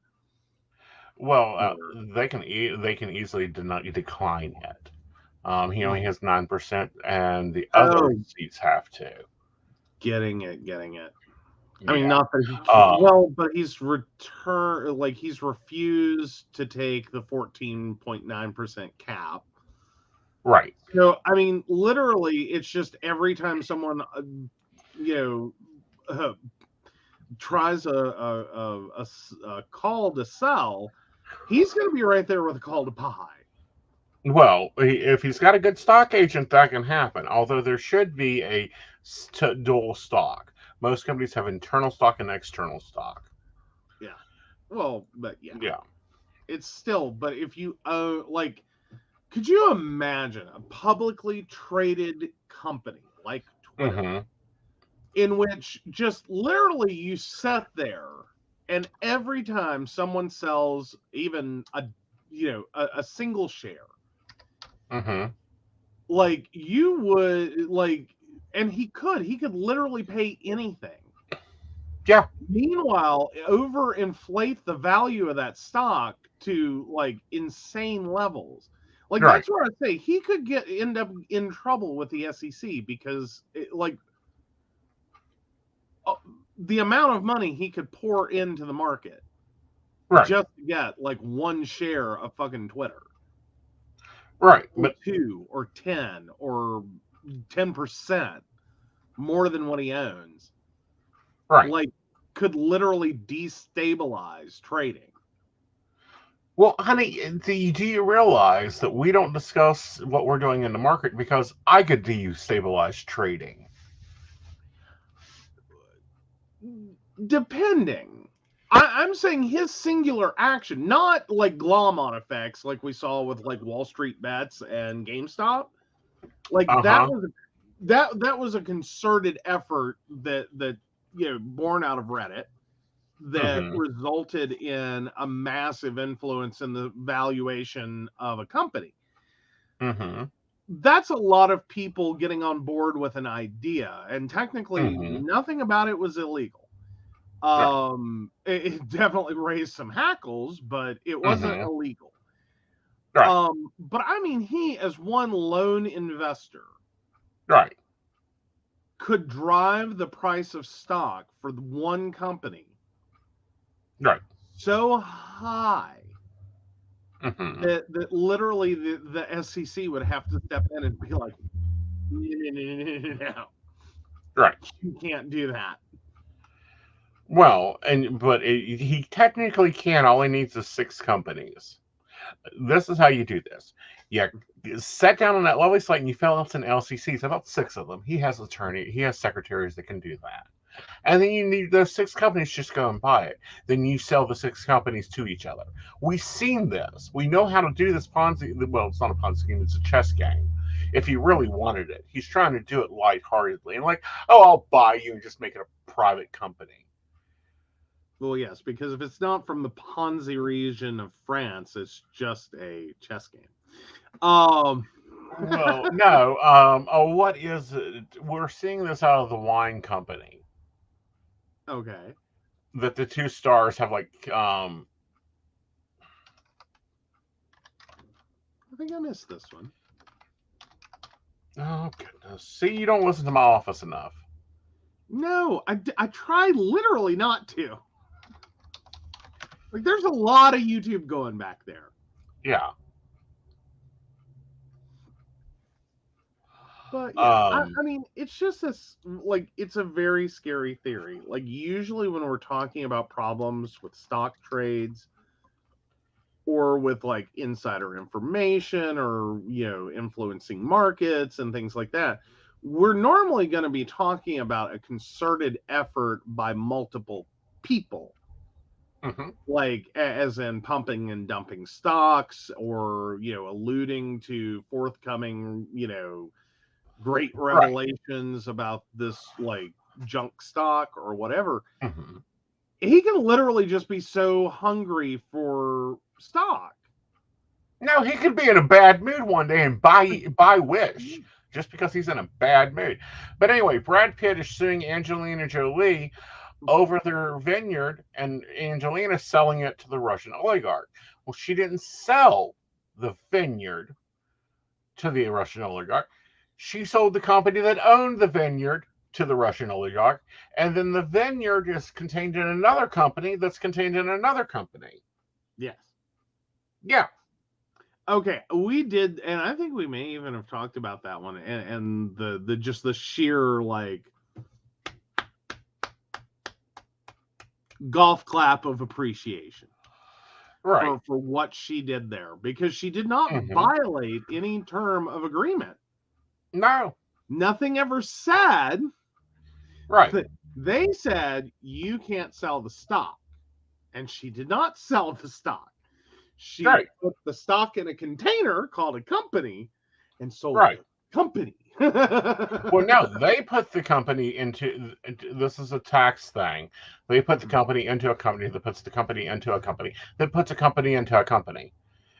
Well, they can easily decline it. He only has 9%, and the other seats have to. Getting it. Yeah. I mean, not that he can't, but he's he's refused to take the 14.9% cap. Right. So, I mean, literally, it's just every time someone, tries a call to sell, he's going to be right there with a call to buy. Well, if he's got a good stock agent, that can happen. Although there should be a dual stock. Most companies have internal stock and external stock. Yeah. Well, but yeah. Yeah. It's still, but if you could you imagine a publicly traded company like Twitter in which just literally you sit there and every time someone sells even a single share, like you would and he could literally pay anything. Yeah. Meanwhile, overinflate the value of that stock to insane levels. That's what I say. He could end up in trouble with the SEC because the amount of money he could pour into the market just to get one share of fucking Twitter. Right. Or but 2 or 10 or 10% more than what he owns. Right. Could literally destabilize trading. Well, honey, do you realize that we don't discuss what we're doing in the market because I could destabilize trading? Depending. I'm saying his singular action, not glom-on effects like we saw with Wall Street Bets and GameStop. That was a concerted effort that born out of Reddit that resulted in a massive influence in the valuation of a company. That's a lot of people getting on board with an idea, and technically nothing about it was illegal. It definitely raised some hackles, but it wasn't illegal. But I mean, he as one lone investor could drive the price of stock for one company so high that literally the SEC would have to step in and be like, no. You can't do that. Well, but he technically can. All he needs is 6 companies. This is how you do this. You sat down on that lovely slate and you fill out an LCCs, about 6 of them. He has secretaries that can do that. And then you need those 6 companies just go and buy it. Then you sell the 6 companies to each other. We've seen this. We know how to do this Ponzi. Well, it's not a Ponzi scheme. It's a chess game. If he really wanted it, he's trying to do it lightheartedly and I'll buy you and just make it a private company. Well, yes, because if it's not from the Ponzi region of France, it's just a chess game. Well, no. What is it? We're seeing this out of the wine company. Okay. That the 2 stars have I think I missed this one. Oh, goodness. See, you don't listen to my office enough. No, I try literally not to. There's a lot of YouTube going back there. Yeah. But yeah, I mean, it's just this, it's a very scary theory. Usually when we're talking about problems with stock trades, or with like insider information or, influencing markets and things like that, we're normally going to be talking about a concerted effort by multiple people, like as in pumping and dumping stocks, or, alluding to forthcoming, great revelations about this like junk stock or whatever. He can literally just be so hungry for stock. No, he could be in a bad mood one day and buy Wish just because he's in a bad mood. But anyway, Brad Pitt is suing Angelina Jolie over their vineyard, and Angelina's selling it to the Russian oligarch. Well, she didn't sell the vineyard to the Russian oligarch. She sold the company that owned the vineyard to the Russian oligarch, and then the vineyard is contained in another company that's contained in another company. Yes. Yeah. Okay, we did, and I think we may even have talked about that one, and the just the sheer like golf clap of appreciation, right, for what she did there, because she did not violate any term of agreement. No, nothing ever said. Right. They said you can't sell the stock, and she did not sell the stock. She put the stock in a container called a company and sold the company. Well, no, they put the company into, this is a tax thing. They put the company into a company that puts the company into a company that puts a company into a company.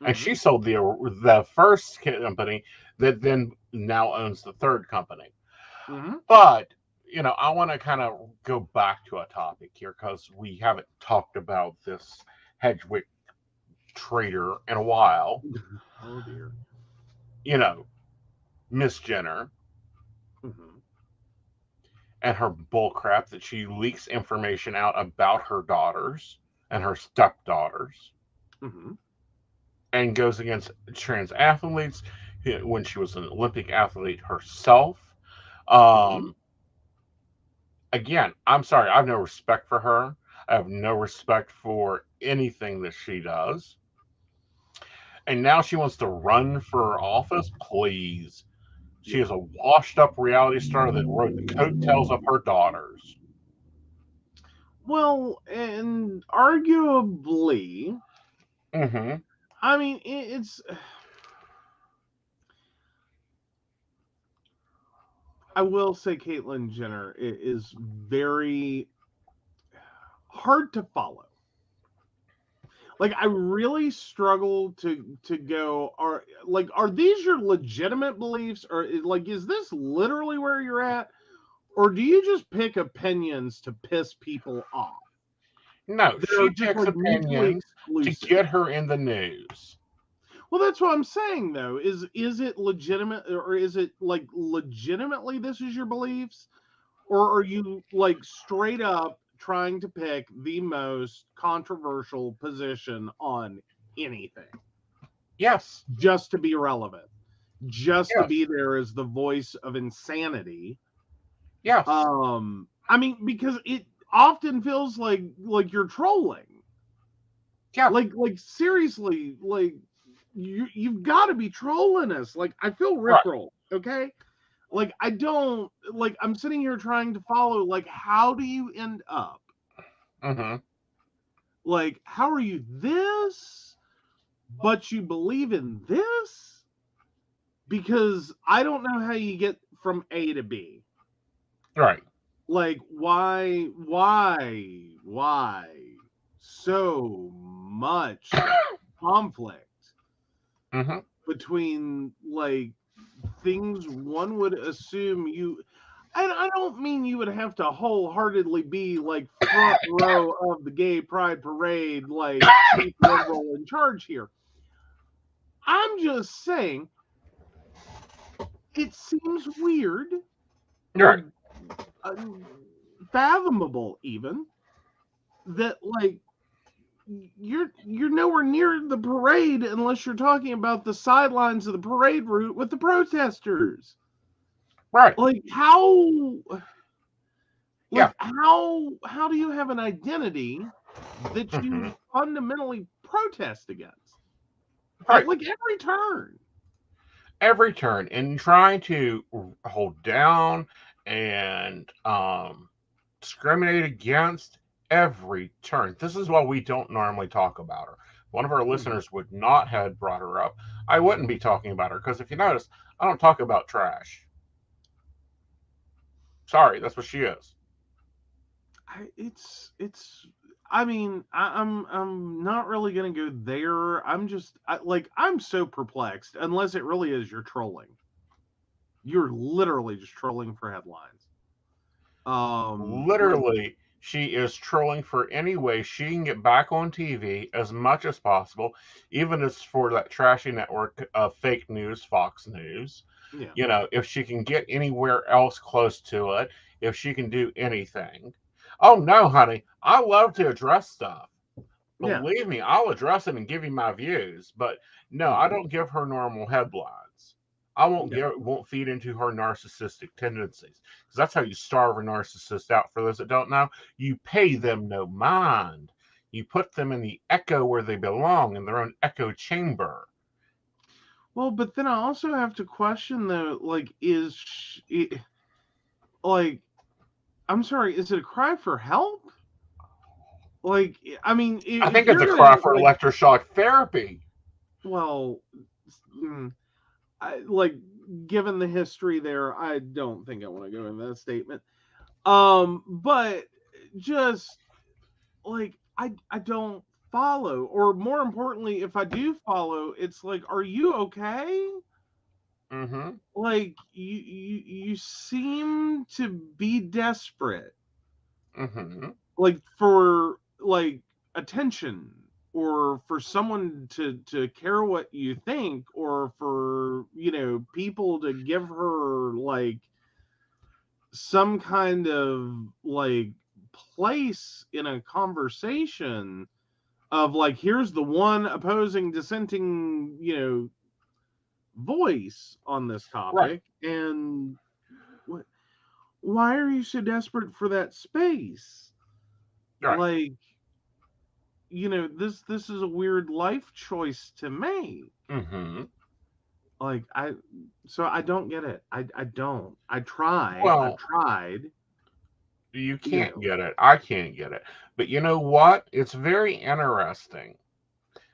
And she sold the first company that then now owns the third company. But, I want to kind of go back to a topic here because we haven't talked about this Hedgewick trader in a while. Oh dear. Miss Jenner and her bullcrap that she leaks information out about her daughters and her stepdaughters and goes against trans athletes when she was an Olympic athlete herself. Again, I'm sorry, I have no respect for her. I have no respect for anything that she does. And now she wants to run for office? Please. She is a washed up reality star that rode the coattails of her daughters. Well, and arguably, I mean, it's. I will say Caitlyn Jenner is very hard to follow. Like, I really struggle to go, are these your legitimate beliefs, or like, is this literally where you're at, or do you just pick opinions to piss people off? No, she picks opinions to get her in the news. Well, that's what I'm saying, though. Is it legitimate, or is it like legitimately this is your beliefs, or are you like straight up trying to pick the most controversial position on anything? Yes. Just to be relevant. Just to be there as the voice of insanity. Yes. I mean, because it often feels like you're trolling. Yeah. Like seriously, like you've got to be trolling us. Like, I feel rickrolled, okay? Like, I don't, like, I'm sitting here trying to follow, like, how do you end up? Like, how are you this, but you believe in this? Because I don't know how you get from A to B. Right. Like, why so much conflict between, like, things one would assume you, and I don't mean you would have to wholeheartedly be like front row of the gay pride parade, like liberal in charge here. I'm just saying it seems weird, right, fathomable even, that like you're nowhere near the parade unless you're talking about the sidelines of the parade route with the protesters. Right. Like, how do you have an identity that you fundamentally protest against? Right. Like every turn. Every turn, and trying to hold down and discriminate against every turn. This is why we don't normally talk about her. One of our listeners would not have brought her up. I wouldn't be talking about her because if you notice, I don't talk about trash. Sorry, that's what she is. I mean, I'm not really gonna go there. I'm so perplexed. Unless it really is you're trolling. You're literally just trolling for headlines. Like Literally, she is trolling for any way she can get back on TV as much as possible, even as for that trashy network of fake news, Fox News. yeah, If she can get anywhere else close to it, if she can do anything. Oh no, honey, I love to address stuff. yeah, Believe me, I'll address it and give you my views, but no, I mhm, don't give her normal headlines. I yeah. won't feed into her narcissistic tendencies because that's how you starve a narcissist out. For those that don't know, you pay them no mind. You put them in the echo where they belong, in their own echo chamber. Well, but then I also have to question though, like, I'm sorry, is it a cry for help? Like, I mean, I if think it's you're a gonna cry for like, electroshock therapy. well, mm, like, given the history there, I don't think I want to go into that statement. But just like I don't follow, or more importantly, if I do follow, it's like, are you okay? Mm-hmm. Like you seem to be desperate, Mm-hmm. like for like attention, or for someone to care what you think, or for people to give her like some kind of like place in a conversation of like, here's the one opposing dissenting voice on this Right. topic, and what, why are you so desperate for that space? Right. Like, this is a weird life choice to make. Mm-hmm. Like, I don't get it. I don't. I've Well, tried. you you can't know get it. I can't get it. But you know what? It's very interesting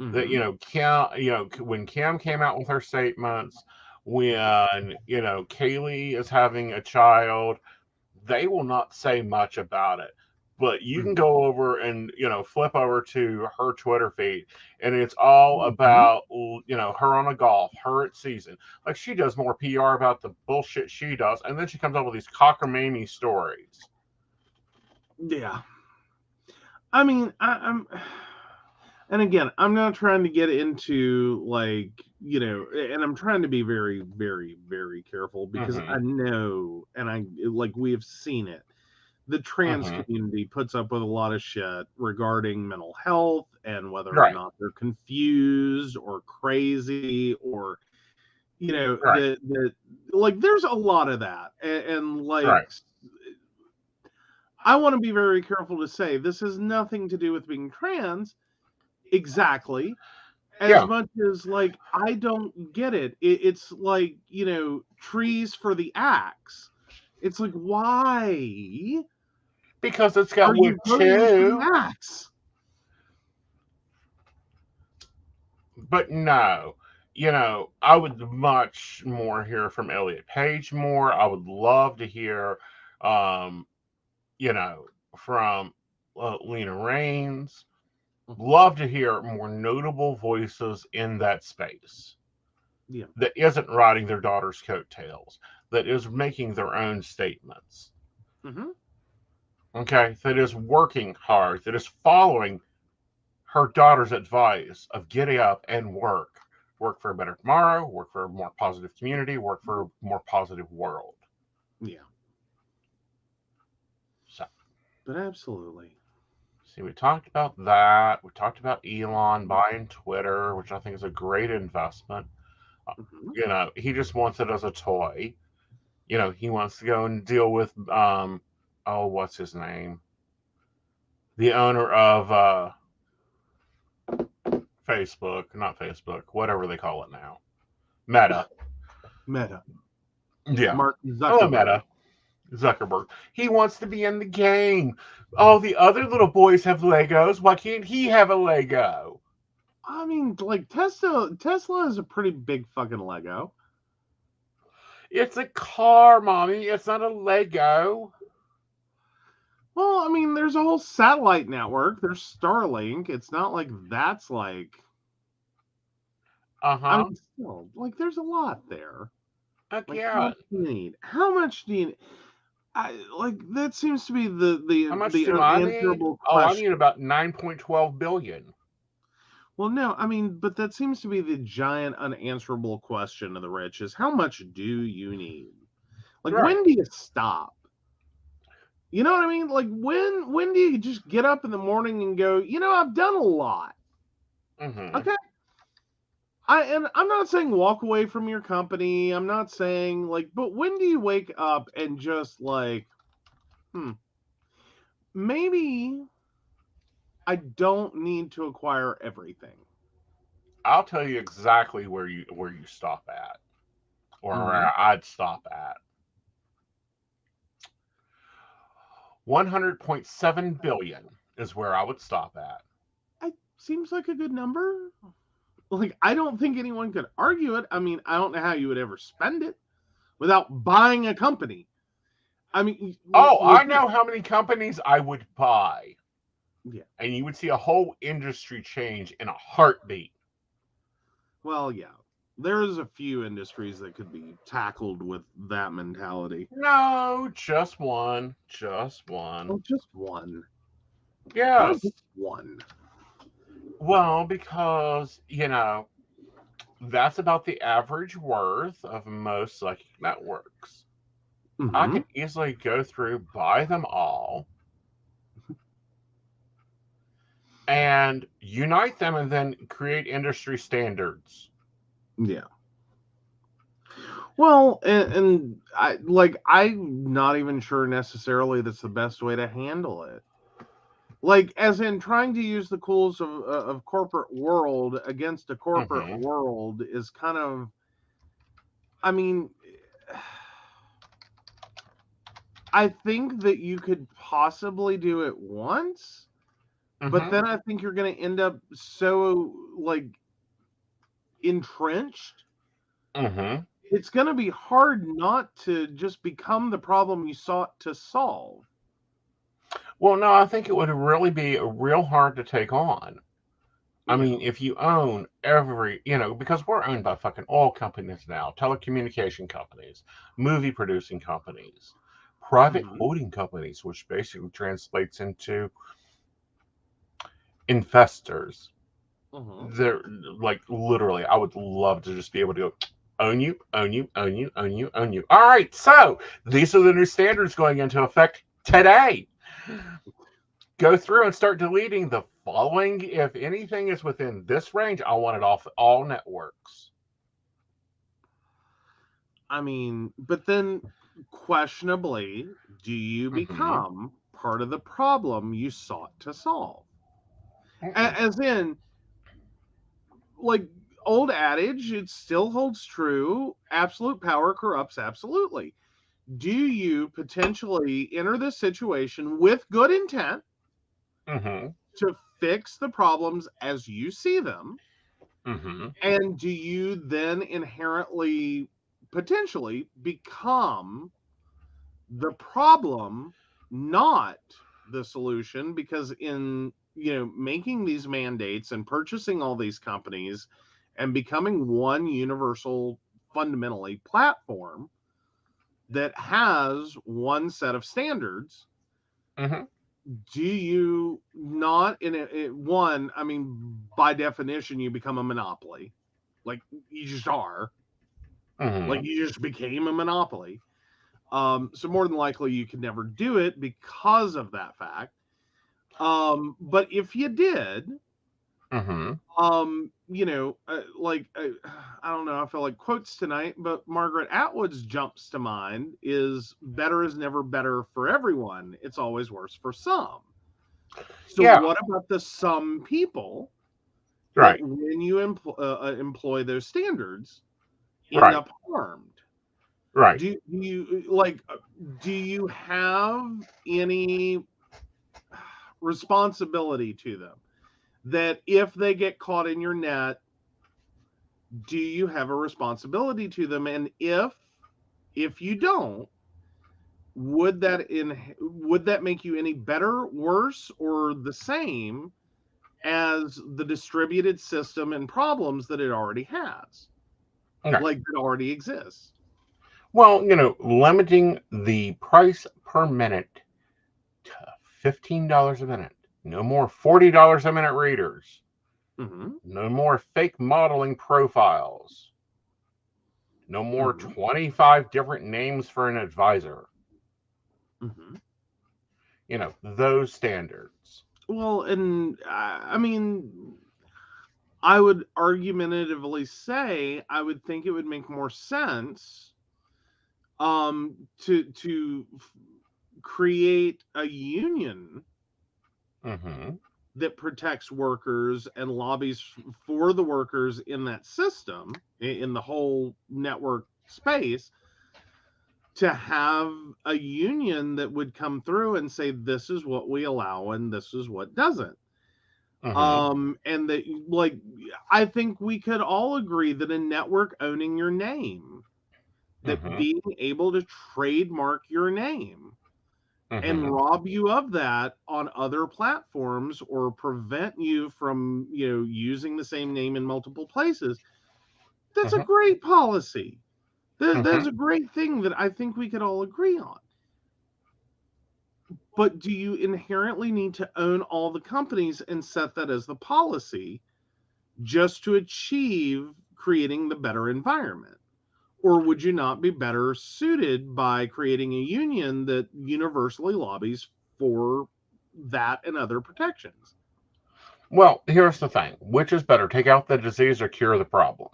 that hmm Kim, when Kim came out with her statements, when Kaylee is having a child, they will not say much about it. But you can hmm go over and flip over to her Twitter feed, and it's all hmm about her on a golf, her at season. Like she does more PR about the bullshit she does, and then she comes up with these cockamamie stories. yeah. I mean, and again, I'm not trying to get into like, and I'm trying to be very, very, very careful, because Mm-hmm. I know, and we have seen it. The trans Mm-hmm. community puts up with a lot of shit regarding mental health, and whether or Right. not they're confused or crazy, or Right. the like, there's a lot of that, and like, Right. I want to be very careful to say this has nothing to do with being trans exactly, as Yeah. much as like I don't get it. It's like, trees for the axe. It's like, why Because it's got are you wood voting for the too. axe? But no, I would much more hear from Elliot Page more. I would love to hear, um, you know, from Lena Raines. Mhm. Love to hear more notable voices in that space Yeah. that isn't riding their daughter's coattails, that is making their own statements. hmm Okay, that is working hard, that is following her daughter's advice of getting up and work for a better tomorrow, work for a more positive community, work for a more positive world. Yeah. So But absolutely. see, we talked about that. We talked about Elon buying Twitter, which I think is a great investment. Uh, hmm he just wants it as a toy. He wants to go and deal with oh, what's his name, the owner of Facebook, not Facebook, whatever they call it now. Meta. Meta. Yeah. Mark Hello, Zuckerberg. Meta. Zuckerberg. He wants to be in the game. All the other little boys have Legos. Why can't he have a Lego? I mean, like Tesla is a pretty big fucking Lego. It's a car, Mommy. It's not a Lego. Well, I mean, there's a whole satellite network. There's Starlink. It's not like that's like. I mean, still, like, there's a lot there. Like, how much do you need? How much do you need? That seems to be How much the do I need? unanswerable Oh, I question. need about 9.12 billion. Well, no, I mean, but that seems to be the giant unanswerable question of the rich is how much do you need? Like, Right. when do you stop? You know what I mean? Like, when do you just get up in the morning and go, I've done a lot. Mm-hmm. Okay. And I'm not saying walk away from your company. I'm not saying but when do you wake up and just maybe I don't need to acquire everything. I'll tell you exactly where you stop at, or where I'd stop at. 100.7 billion is where I would stop at. It seems like a good number. Like, I don't think anyone could argue it. I mean, I don't know how you would ever spend it without buying a company. I mean, I know how many companies I would buy. Yeah. And you would see a whole industry change in a heartbeat. Well, yeah. There's a few industries that could be tackled with that mentality. No, just one. Just one. Oh, just one. Yes. Why just one? Well, because, that's about the average worth of most psychic networks. I could easily go through, buy them all, and unite them and then create industry standards. Yeah. Well, and I'm not even sure necessarily that's the best way to handle it. Like, as in trying to use the tools of corporate world against a corporate world is kind of, I mean, I think that you could possibly do it once, but then I think you're going to end up so, entrenched. It's going to be hard not to just become the problem you sought to solve. Well, no, I think it would really be real hard to take on. I mean, if you own every, because we're owned by fucking oil companies now, telecommunication companies, movie producing companies, private holding companies, which basically translates into investors. They're like literally, I would love to just be able to go own you, own you, own you, own you, own you. All right, so these are the new standards going into effect today. Go through and start deleting the following. If anything is within this range, I want it off all networks. I mean, but then questionably, do you become part of the problem you sought to solve? As in, old adage, it still holds true. Absolute power corrupts absolutely. Do you potentially enter this situation with good intent to fix the problems as you see them? And do you then inherently, potentially, become the problem, not the solution? Because in making these mandates and purchasing all these companies and becoming one universal, fundamentally, platform that has one set of standards, do you not one? I mean, by definition, you become a monopoly. Like, you just are. Like, you just became a monopoly. So more than likely, you could never do it because of that fact. But if you did, I don't know, I feel like quotes tonight, but Margaret Atwood's jumps to mind is better is never better for everyone. It's always worse for some. So what about the some people Right. that when you employ those standards, end Right. up harmed. Right. Do you have any responsibility to them? That if they get caught in your net, do you have a responsibility to them? And if you don't, would that make you any better, worse, or the same as the distributed system and problems that it already has, Okay. like that already exists? Well, limiting the price per minute to $15 a minute. No more $40 a minute readers. Mm-hmm. No more fake modeling profiles. No more Mm-hmm. 25 different names for an advisor. Mm-hmm. Those standards. Well, and I mean, I would argumentatively say I would think it would make more sense to create a union Mm-hmm. that protects workers and lobbies for the workers in that system, in the whole network space, to have a union that would come through and say, this is what we allow and this is what doesn't. Mm-hmm. And that, like, I think we could all agree that a network owning your name, that Mm-hmm. being able to trademark your name and Mm-hmm. rob you of that on other platforms, or prevent you from, using the same name in multiple places, that's a Mm-hmm. great policy. Mm-hmm. That's a great thing that I think we could all agree on. But do you inherently need to own all the companies and set that as the policy just to achieve creating the better environment? Or would you not be better suited by creating a union that universally lobbies for that and other protections? Well, here's the thing. Which is better, take out the disease or cure the problem?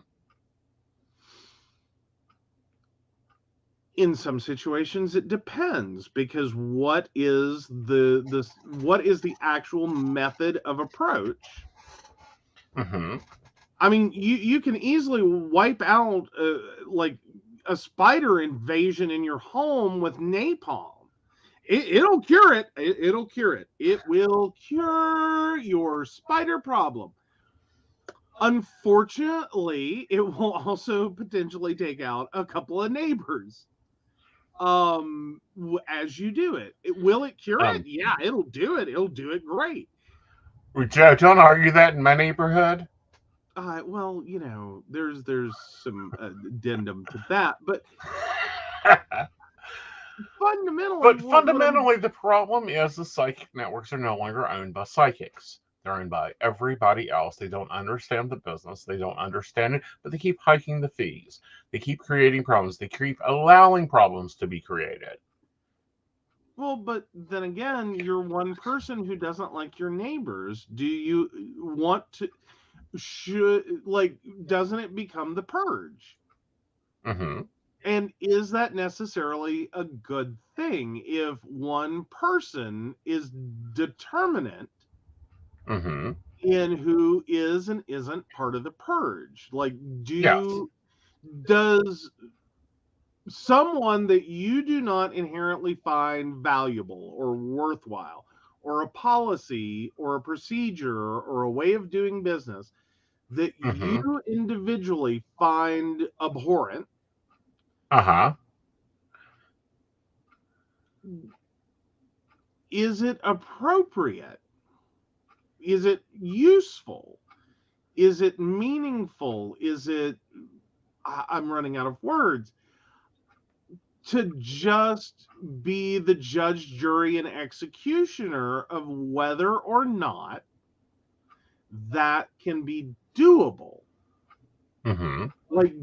In some situations, it depends, because what is the actual method of approach? Mm-hmm. I mean, you can easily wipe out like a spider invasion in your home with napalm. It'll cure it. It'll cure it. It will cure your spider problem. Unfortunately, it will also potentially take out a couple of neighbors. As you do it, will it cure it? Um, Yeah, it'll do it. It'll do it great. Joe, don't argue that in my neighborhood. Well, there's some addendum to that, but fundamentally, But what I'm fundamentally, the problem is the psychic networks are no longer owned by psychics. They're owned by everybody else. They don't understand the business. They don't understand it, but they keep hiking the fees. They keep creating problems. They keep allowing problems to be created. Well, but then again, you're one person who doesn't like your neighbors. Do you want to? Doesn't it become the purge? Mm-hmm. And is that necessarily a good thing if one person is determinant Mm-hmm. in who is and isn't part of the purge? Like, Yes. does someone that you do not inherently find valuable or worthwhile, or a policy or a procedure or a way of doing business that you Mm-hmm. individually find abhorrent, Uh-huh. is it appropriate? Is it useful? Is it meaningful? Is it, I'm running out of words, to just be the judge, jury, and executioner of whether or not that can be doable? Mm-hmm. Like,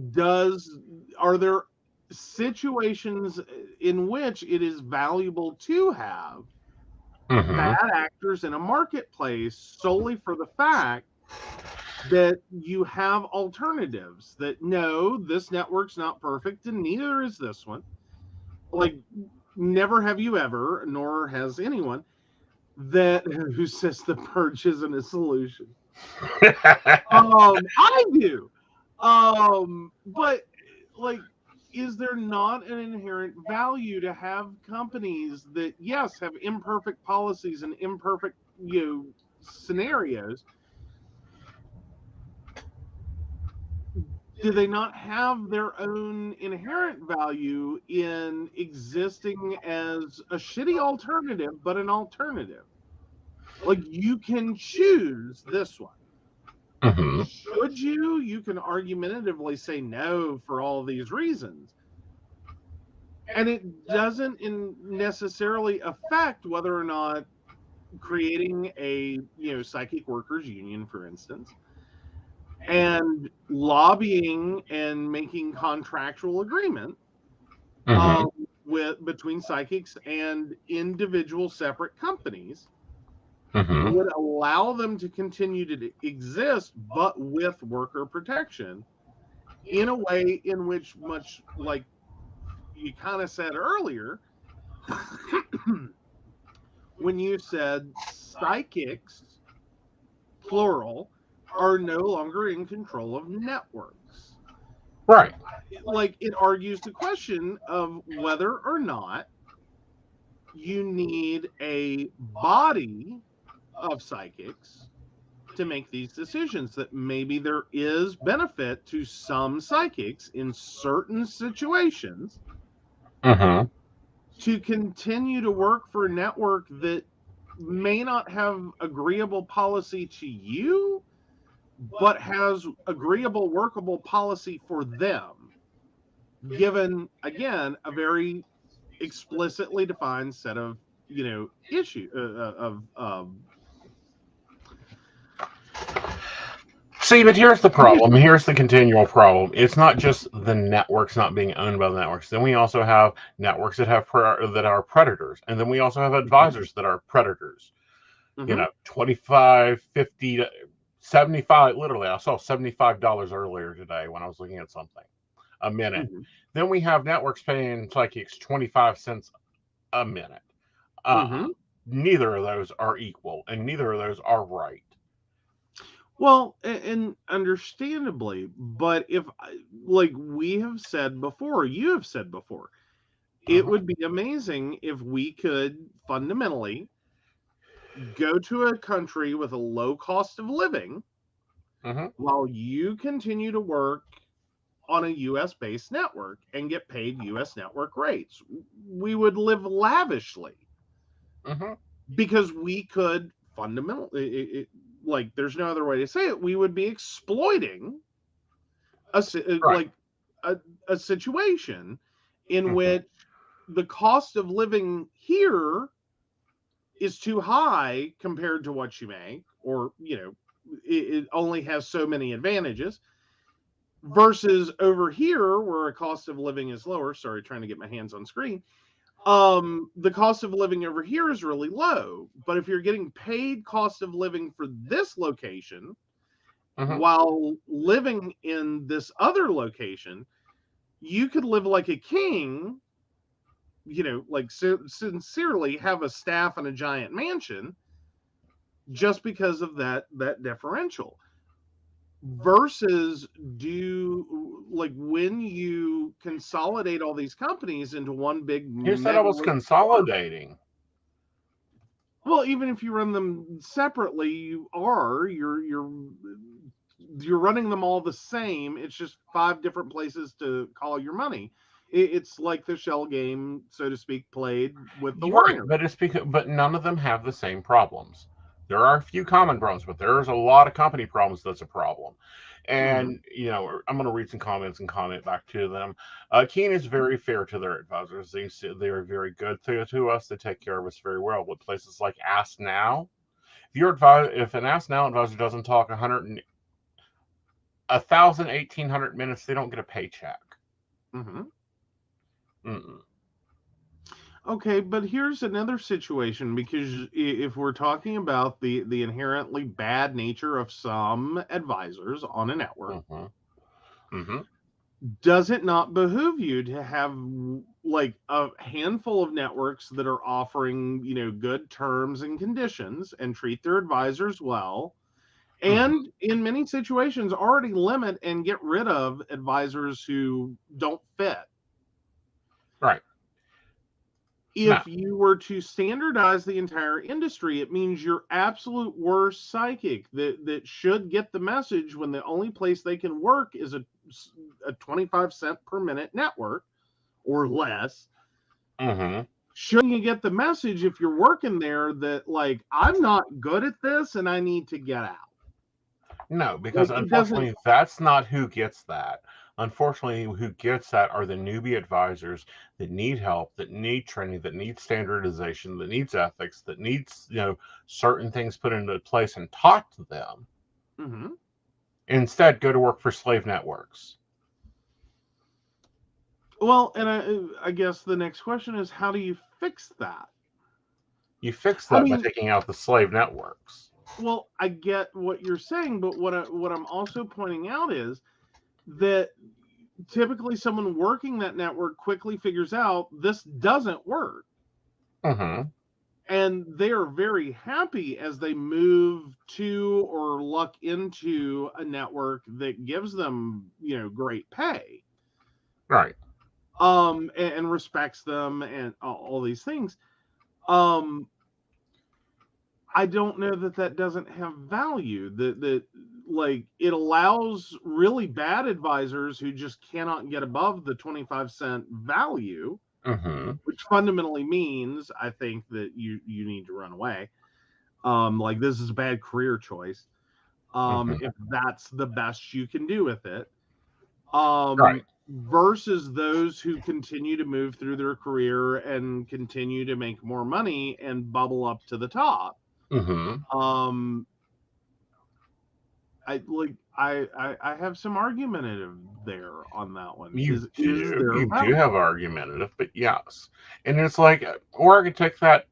are there situations in which it is valuable to have Mm-hmm. bad actors in a marketplace solely for the fact that you have alternatives? That, no, this network's not perfect and neither is this one. Like, never have you ever, nor has anyone, who says the purge isn't a solution. I do. But like, is there not an inherent value to have companies that, yes, have imperfect policies and imperfect, scenarios? Do they not have their own inherent value in existing as a shitty alternative, but an alternative? Like, you can choose this one. Mm-hmm. Should you? You can argumentatively say no for all these reasons. And it doesn't necessarily affect whether or not creating a, psychic workers union, for instance, and lobbying and making contractual agreement between psychics and individual separate companies would allow them to continue to exist, but with worker protection, in a way in which, much like you kind of said earlier, when you said psychics, plural, are no longer in control of networks. Right. Like, it argues the question of whether or not you need a body of psychics to make these decisions, that maybe there is benefit to some psychics in certain situations to continue to work for a network that may not have agreeable policy to you, but has agreeable, workable policy for them, given, again, a very explicitly defined set of, See, but here's the problem. Here's the continual problem. It's not just the networks not being owned by the networks. Then we also have networks that are predators, and then we also have advisors that are predators. 25, 50, 75. Literally, I saw $75 earlier today when I was looking at something a minute. Then we have networks paying psychics 25 cents a minute. Neither of those are equal, and neither of those are right. Well, and understandably, but if, like we have said before, you have said before, it would be amazing if we could fundamentally go to a country with a low cost of living while you continue to work on a US-based network and get paid US network rates. We would live lavishly because we could fundamentally, like, there's no other way to say it, we would be exploiting a situation in which the cost of living here is too high compared to what you make, or, it only has so many advantages, versus over here where a cost of living is lower. Sorry, trying to get my hands on screen. The cost of living over here is really low, but if you're getting paid cost of living for this location while living in this other location, you could live like a king, like sincerely have a staff and a giant mansion, just because of that differential. Versus, when you consolidate all these companies into one big, you said I was consolidating. Well, even if you run them separately, you're running them all the same. It's just 5 different places to call your money. It's like the shell game, so to speak, played with the wire. But none of them have the same problems. There are a few common problems, but there's a lot of company problems that's a problem. And, I'm going to read some comments and comment back to them. Keen is very fair to their advisors. They are very good to us. They take care of us very well. With places like Ask Now, if an Ask Now advisor doesn't talk 1,000, 1,800 minutes, they don't get a paycheck. Okay, but here's another situation, because if we're talking about the inherently bad nature of some advisors on a network, does it not behoove you to have like a handful of networks that are offering, good terms and conditions and treat their advisors well. And in many situations, already limit and get rid of advisors who don't fit. Right. If you were to standardize the entire industry, it means your absolute worst psychic that should get the message when the only place they can work is a 25 cent per minute network or less. Shouldn't you get the message if you're working there that, like, I'm not good at this and I need to get out? No, because unfortunately, that's not who gets that. Unfortunately, who gets that are the newbie advisors that need help, that need training, that need standardization, that needs ethics, that needs, certain things put into place and taught to them. Instead, go to work for slave networks. Well, and I guess the next question is, how do you fix that? You fix that by taking out the slave networks. Well, I get what you're saying, but what I'm also pointing out is that typically someone working that network quickly figures out this doesn't work. And they are very happy as they move to or luck into a network that gives them, great pay. Right. And respects them and all these things. I don't know that doesn't have value. That like, it allows really bad advisors who just cannot get above the 25 cent value, which fundamentally means, I think, that you need to run away. Like, this is a bad career choice. If that's the best you can do with it. Right. Versus those who continue to move through their career and continue to make more money and bubble up to the top. I have some argumentative there on that one. You do have argumentative, but yes. And it's like, or I could take that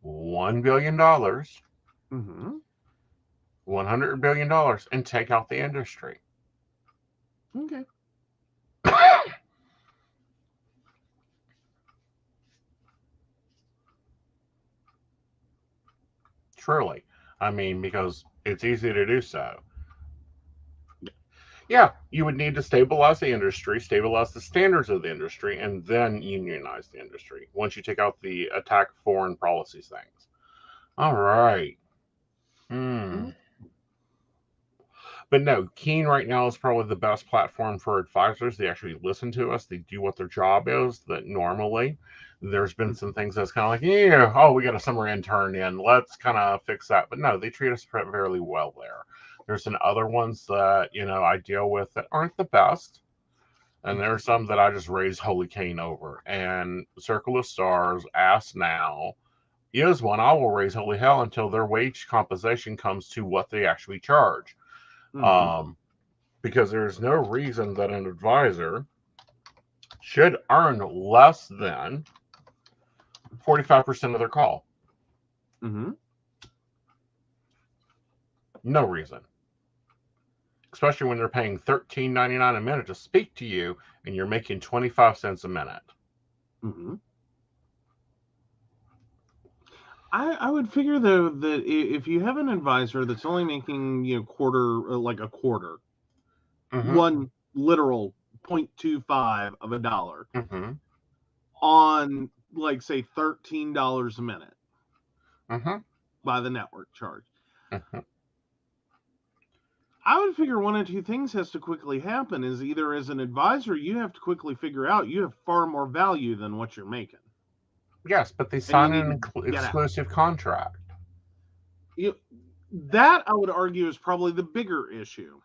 $1 billion, $100 billion, and take out the industry. Okay. Truly. I mean, because it's easy to do so. Yeah, you would need to stabilize the industry, stabilize the standards of the industry, and then unionize the industry once you take out the attack foreign policies things. All right. But no, Keen right now is probably the best platform for advisors. They actually listen to us. They do what their job is. That normally there's been some things that's kind of like, yeah, oh, we got a summer intern in. Let's kind of fix that. But no, they treat us fairly well there. There's some other ones that, I deal with that aren't the best. And there's some that I just raise holy cane over. And Circle of Stars, Ask Now, is one I will raise holy hell until their wage compensation comes to what they actually charge. Because there's no reason that an advisor should earn less than 45% of their call. No reason. Especially when they're paying $13.99 a minute to speak to you and you're making 25 cents a minute. I would figure, though, that if you have an advisor that's only making, a quarter, one literal 0.25 of a dollar on, like, say, $13 a minute by the network charge, I would figure one of two things has to quickly happen. Is either as an advisor, you have to quickly figure out you have far more value than what you're making. Yes, but they sign an exclusive contract. That, I would argue, is probably the bigger issue.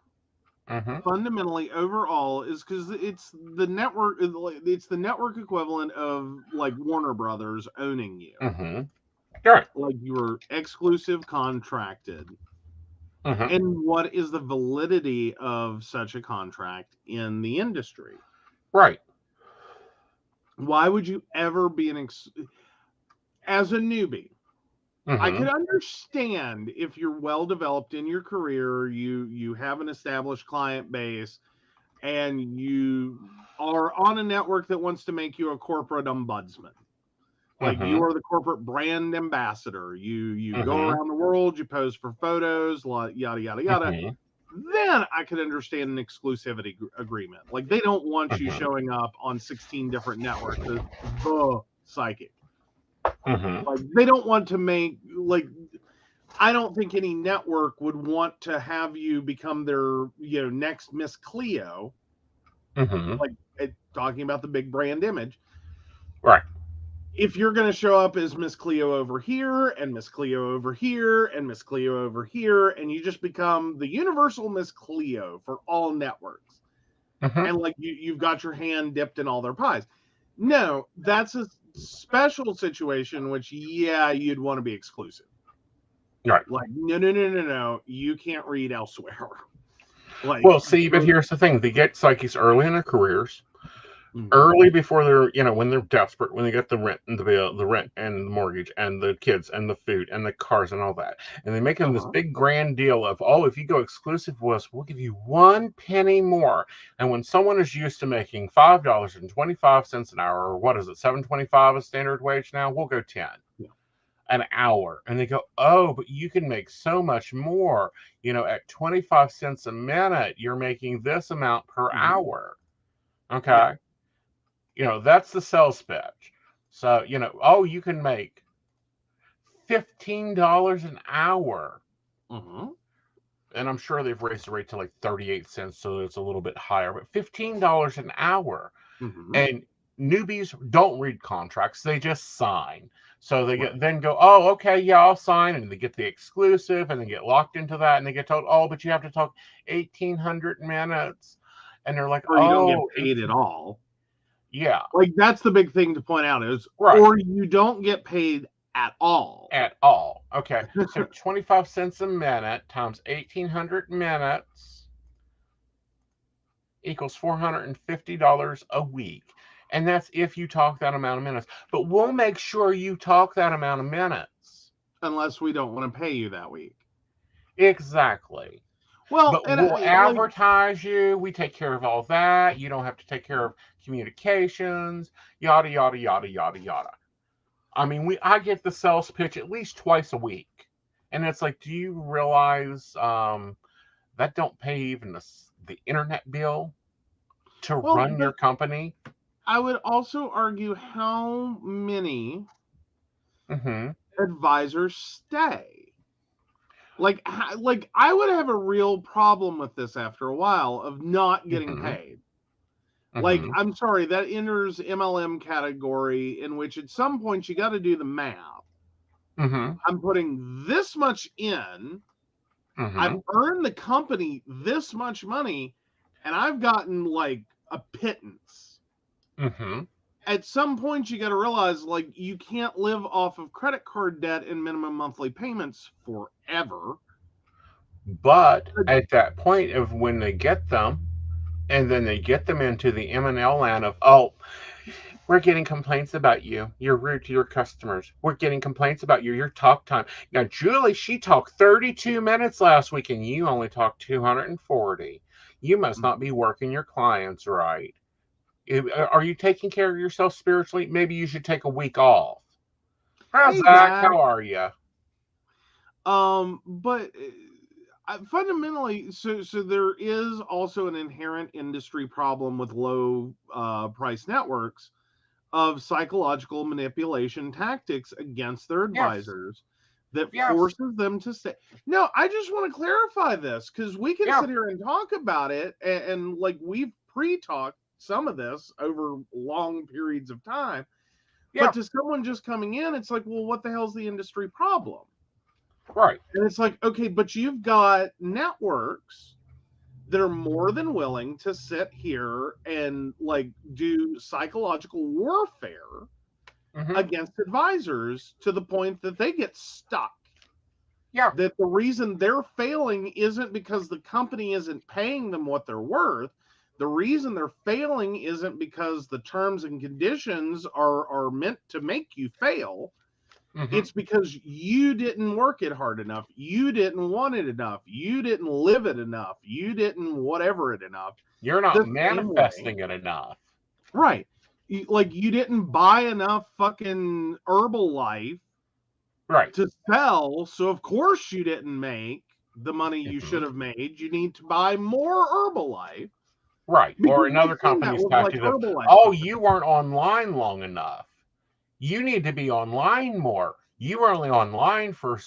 Fundamentally, overall, is because it's the network. It's the network equivalent of, like, Warner Brothers owning you. Right. Like, you were exclusive contracted. And what is the validity of such a contract in the industry? Right. Why would you ever be as a newbie? I could understand if you're well developed in your career, you have an established client base, and you are on a network that wants to make you a corporate ombudsman. Like you are the corporate brand ambassador. You go around the world, you pose for photos, yada, yada, yada. Then I could understand an exclusivity agreement. Like they don't want you showing up on 16 different networks as the psychic. Like they don't want to make, like, I don't think any network would want to have you become their, next Miss Cleo. Like talking about the big brand image. Right. If you're going to show up as Miss Cleo over here and Miss Cleo over here and Miss Cleo over here, and you just become the universal Miss Cleo for all networks, and like you've got your hand dipped in all their pies. No, that's a special situation, which, you'd want to be exclusive. Right. Like, no, you can't read elsewhere. Like, well, see, but here's the thing: they get psychics early in their careers. Early before they're, when they're desperate, when they get the rent and the rent and the mortgage and the kids and the food and the cars and all that. And they make them this big grand deal of, if you go exclusive with us, we'll give you 1 penny more. And when someone is used to making $5.25 an hour, or what is it, $7.25 a standard wage now, we'll go 10 an hour. And they go, but you can make so much more. At 25 cents a minute, you're making this amount per hour. Okay. That's the sales pitch. So, you can make $15 an hour. And I'm sure they've raised the rate to like 38 cents, so it's a little bit higher, but $15 an hour. And newbies don't read contracts, they just sign. So they then go, okay, yeah, I'll sign, and they get the exclusive, and they get locked into that, and they get told, but you have to talk 1,800 minutes. And they're like, or you don't get paid at all. Yeah. Like, that's the big thing to point out is, or you don't get paid at all. At all. Okay. So 25 cents a minute times 1,800 minutes equals $450 a week. And that's if you talk that amount of minutes. But we'll make sure you talk that amount of minutes. Unless we don't want to pay you that week. Exactly. Well, but we'll advertise you. We take care of all that. You don't have to take care of communications, yada, yada, yada, yada, yada. I mean, I get the sales pitch at least twice a week. And it's like, do you realize that don't pay even the internet bill to run your company? I would also argue how many advisors stay. Like I would have a real problem with this after a while of not getting paid. Like, I'm sorry, that enters MLM category, in which at some point you got to do the math. I'm putting this much in. I've earned the company this much money, and I've gotten like a pittance. At some point you got to realize, like, you can't live off of credit card debt and minimum monthly payments forever. But at that point of when they get them, and then they get them into the M&L land of, we're getting complaints about you. You're rude to your customers. We're getting complaints about your talk time. Now, Julie, she talked 32 minutes last week, and you only talked 240. You must not be working your clients right. Are you taking care of yourself spiritually? Maybe you should take a week off. How's that? How are you? But fundamentally, so there is also an inherent industry problem with low price networks of psychological manipulation tactics against their advisors that forces them to stay. No, I just want to clarify this, because we can sit here and talk about it, and like we've pre-talked some of this over long periods of time. But to someone just coming in, it's like, well, what the hell's the industry problem? Right. And it's like, okay, but you've got networks that are more than willing to sit here and like do psychological warfare against advisors to the point that they get stuck. That the reason they're failing isn't because the company isn't paying them what they're worth. The reason they're failing isn't because the terms and conditions are meant to make you fail. Mm-hmm. It's because you didn't work it hard enough. You didn't want it enough. You didn't live it enough. You didn't whatever it enough. You're not The same way. manifesting it enough. Right. Like you didn't buy enough fucking Herbalife Right. to sell, so of course you didn't make the money you Mhm. should have made. You need to buy more Herbalife. Right. Because Or we've another seen that company's with like tactic of, Herbalife. oh, you weren't online long enough. You need to be online more. You were only online for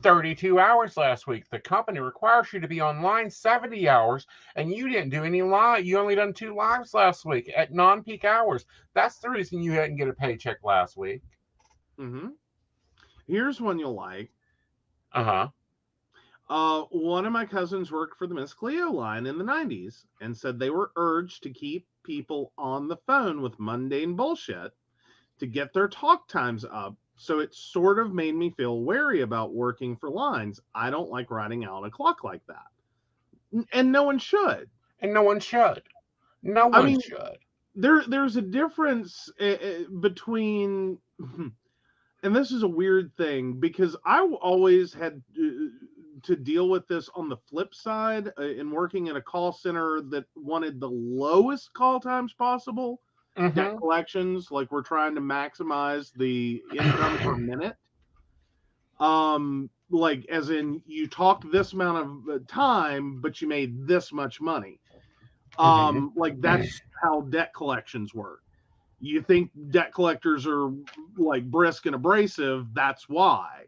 32 hours last week. The company requires you to be online 70 hours, and you didn't do any live. You only done 2 lives last week at non-peak hours. That's the reason you didn't get a paycheck last week. Mm-hmm. Here's one you'll like. Uh-huh. One of my cousins worked for the Miss Cleo line in the 90s and said they were urged to keep people on the phone with mundane bullshit to get their talk times up. So it sort of made me feel wary about working for lines. I don't like riding out a clock like that. And no one should. And no one should. No I one mean, should. there's a difference between, and this is a weird thing because I always had to deal with this on the flip side in working in a call center that wanted the lowest call times possible. Debt collections, like we're trying to maximize the income per minute. Like as in you talked this amount of time, but you made this much money. Like that's how debt collections work. You think debt collectors are like brisk and abrasive, that's why.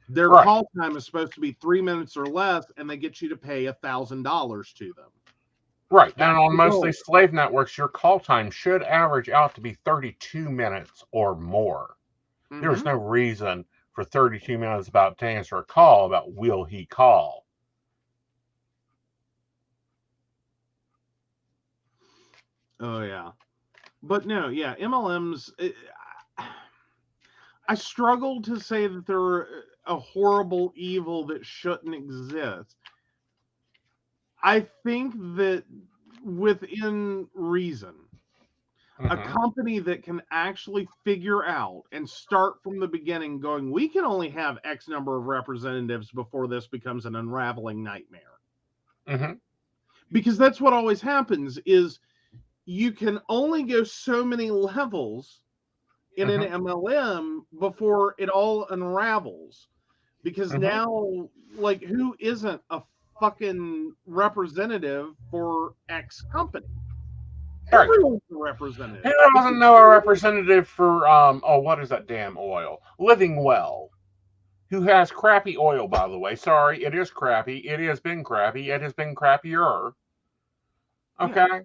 Their Right. call time is supposed to be 3 minutes or less, and they get you to pay $1,000 to them. Right. That's And on the most of goal. these slave networks, your call time should average out to be 32 minutes or more. There's no reason for 32 minutes about to answer a call about will he call. Oh, yeah. But no, yeah, MLMs, I struggle to say that they're a horrible evil that shouldn't exist. I think that within reason, a company that can actually figure out and start from the beginning going, we can only have X number of representatives before this becomes an unraveling nightmare. Because that's what always happens is you can only go so many levels in an MLM before it all unravels. Because now, like, who isn't a fucking representative for X company? Right. Everyone's a representative. Who doesn't know a representative for what is that damn oil? Living Well. Who has crappy oil, by the way. Sorry, it is crappy. It has been crappy. It has been crappier. Okay?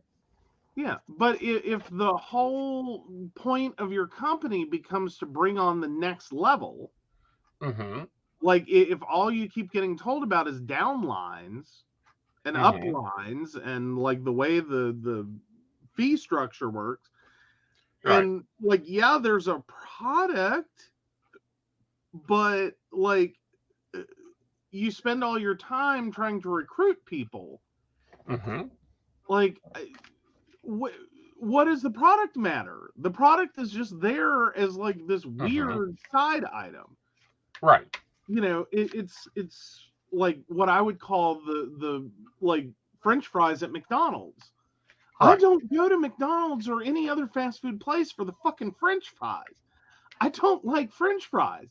Yeah, but if the whole point of your company becomes to bring on the next level, like if all you keep getting told about is downlines and uplines and like the way the fee structure works, and like yeah, there's a product, but like you spend all your time trying to recruit people. Like what does the product matter? The product is just there as like this weird side item. Right. You know, it's like what I would call the like French fries at McDonald's. Right. I don't go to McDonald's or any other fast food place for the fucking French fries. I don't like French fries.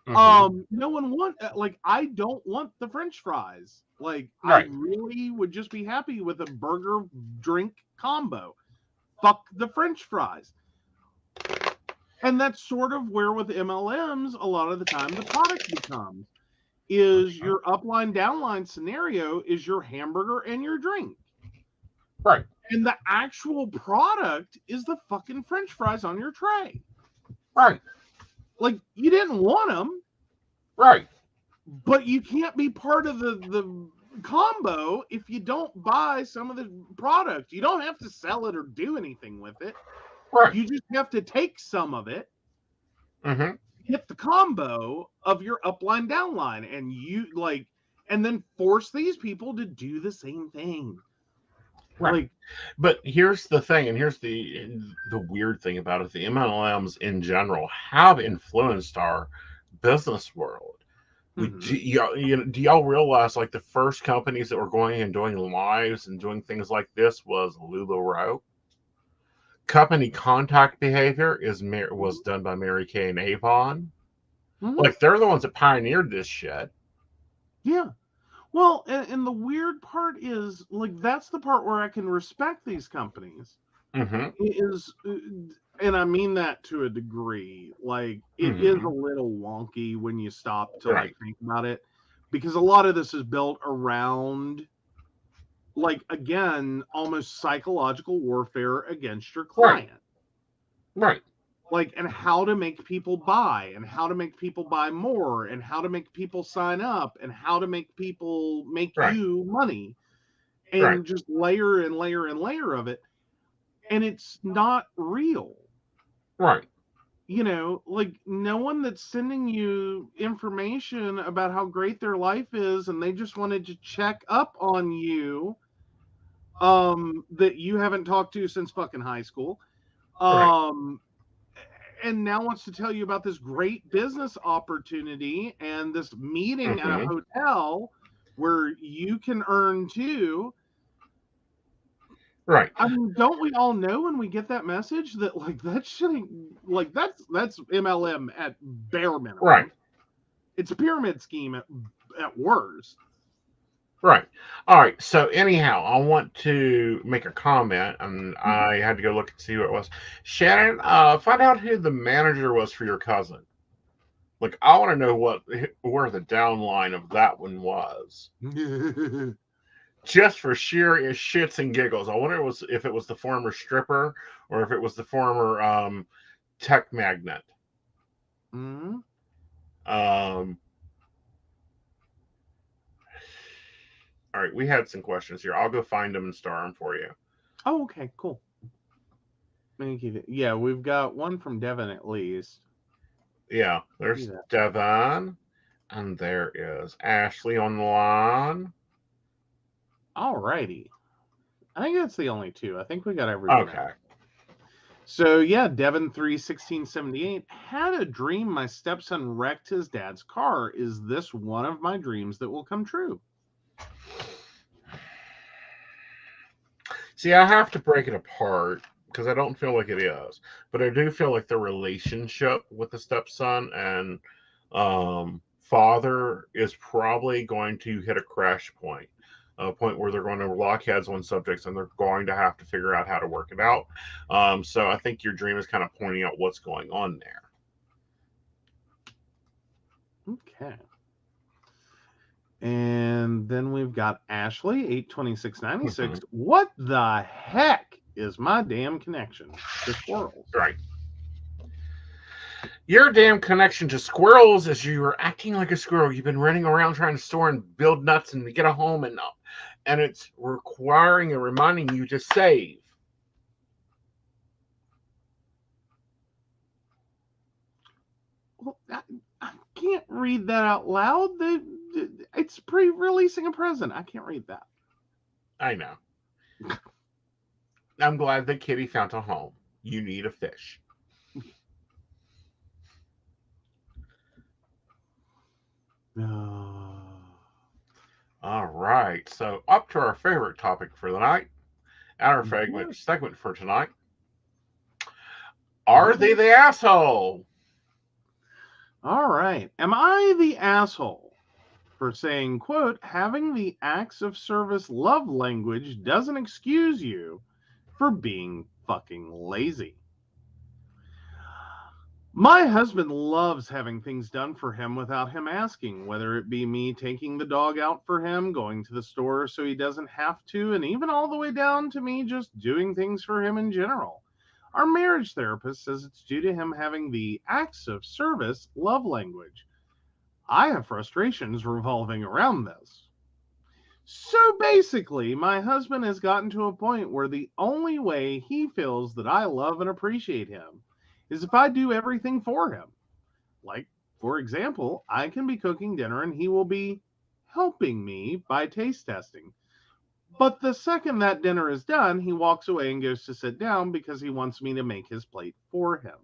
No one like I don't want the French fries. Like I really would just be happy with a burger drink combo. Fuck the French fries. And that's sort of where with MLMs, a lot of the time the product becomes is your upline downline scenario is your hamburger and your drink. Right. And the actual product is the fucking French fries on your tray. Right. Like you didn't want them. Right. But you can't be part of the combo if you don't buy some of the product. You don't have to sell it or do anything with it. Right. You just have to take some of it, hit the combo of your upline downline, and you like, and then force these people to do the same thing. Right. Like, But here's the thing, and here's the weird thing about it: the MLMs in general have influenced our business world. mhm. Do y'all realize like the first companies that were going and doing lives and doing things like this was LuLaRoe? Company contact behavior was done by Mary Kay and Avon. Mhm. Like they're the ones that pioneered this shit. Yeah. Well, and the weird part is, like, that's the part where I can respect these companies. Mm-hmm. Is and I mean that to a degree. Like, it is a Mm-hmm. little wonky when you stop to like Right. think about it, because a lot of this is built around, like, again, almost psychological warfare against your Right. client. Right. Like, and how to make people buy, and how to make people buy more, and how to make people sign up, and how to make people make Right. you money, Right. and just layer and layer and layer of it. And it's not real. Right. Like, no one that's sending you information about how great their life is and they just wanted to check up on you, that you haven't talked to since fucking high school, Right. um and now wants to tell you about this great business opportunity and this meeting at a Mm-hmm. hotel where you can earn too. Right. I mean, don't we all know when we get that message that, like, that shouldn't, like, that's MLM at bare Right. minimum. It's a pyramid scheme at worst. Right. All right. So anyhow, I want to make a comment, and Mhm. I had to go look and see what it was. Shannon, find out who the manager was for your cousin. Like, I want to know where the downline of that one was, just for sheer shits and giggles. I wonder if it was the former stripper or if it was the former tech magnate. Mhm. Um, all right, we had some questions here. I'll go find them and star them for you. Oh, okay, cool. Thank you. Yeah, we've got one from Devin at least. Yeah, See there's that. Devon, and there is Ashley on the line. Alrighty. I think that's the only two. I think we got everyone Okay. else. So yeah, Devin 31678 had a dream my stepson wrecked his dad's car. Is this one of my dreams that will come true? See, I have to break it apart because I don't feel like it is, but I do feel like the relationship with the stepson and father is probably going to hit a crash point, a point where they're going to lock heads on subjects and they're going to have to figure out how to work it out. So I think your dream is kind of pointing out what's going on there. Okay. And then we've got Ashley 82696. What the heck is my damn connection to squirrels? Right. Your damn connection to squirrels is you are acting like a squirrel. You've been running around trying to store and build nuts and get a home, and it's requiring and reminding you to save. Well, I can't read that out loud. It's pre-releasing a present. I can't read that. I know. I'm glad that Kitty found a home. You need a fish. No. All right. So up to our favorite topic for the night, and our segment for tonight. Are they the asshole? All right. Am I the asshole for saying, quote, having the acts of service love language doesn't excuse you for being fucking lazy? My husband loves having things done for him without him asking, whether it be me taking the dog out for him, going to the store so he doesn't have to, and even all the way down to me just doing things for him in general. Our marriage therapist says it's due to him having the acts of service love language. I have frustrations revolving around this. So basically, my husband has gotten to a point where the only way he feels that I love and appreciate him is if I do everything for him. Like, for example, I can be cooking dinner and he will be helping me by taste testing. But the second that dinner is done, he walks away and goes to sit down because he wants me to make his plate for him.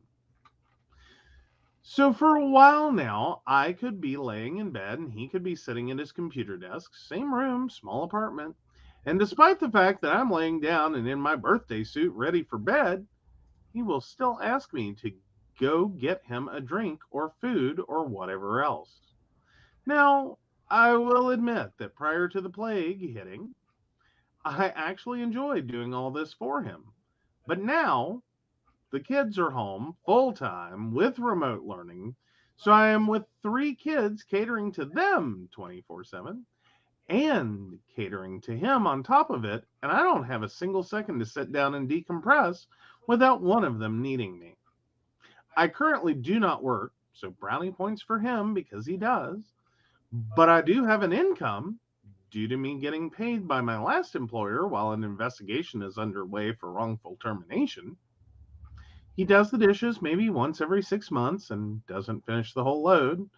So for a while now, I could be laying in bed and he could be sitting at his computer desk, same room, small apartment. And despite the fact that I'm laying down and in my birthday suit ready for bed, he will still ask me to go get him a drink or food or whatever else. Now, I will admit that prior to the plague hitting, I actually enjoyed doing all this for him. But now, the kids are home full-time with remote learning, so I am with 3 kids catering to them 24/7 and catering to him on top of it, and I don't have a single second to sit down and decompress without one of them needing me. I currently do not work, so brownie points for him because he does, but I do have an income due to me getting paid by my last employer while an investigation is underway for wrongful termination. He does the dishes maybe once every 6 months and doesn't finish the whole load,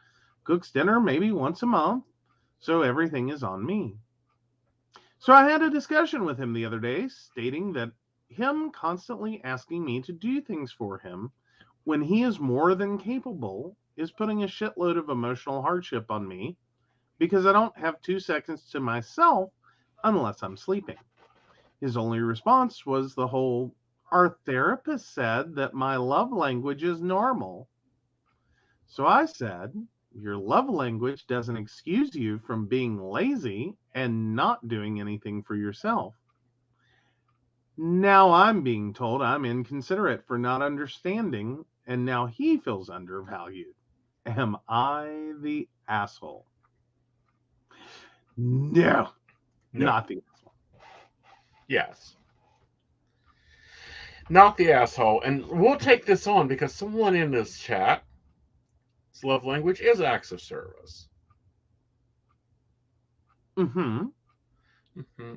cooks dinner maybe once a month, so everything is on me. So I had a discussion with him the other day stating that him constantly asking me to do things for him when he is more than capable is putting a shitload of emotional hardship on me because I don't have 2 seconds to myself unless I'm sleeping. His only response was the whole, our therapist said that my love language is normal. So I said, your love language doesn't excuse you from being lazy and not doing anything for yourself. Now I'm being told I'm inconsiderate for not understanding, and now he feels undervalued. Am I the asshole? No, not the asshole. Yes. Not the asshole. And we'll take this on because someone in this chat, his love language is acts of service. Mm-hmm. Mm-hmm.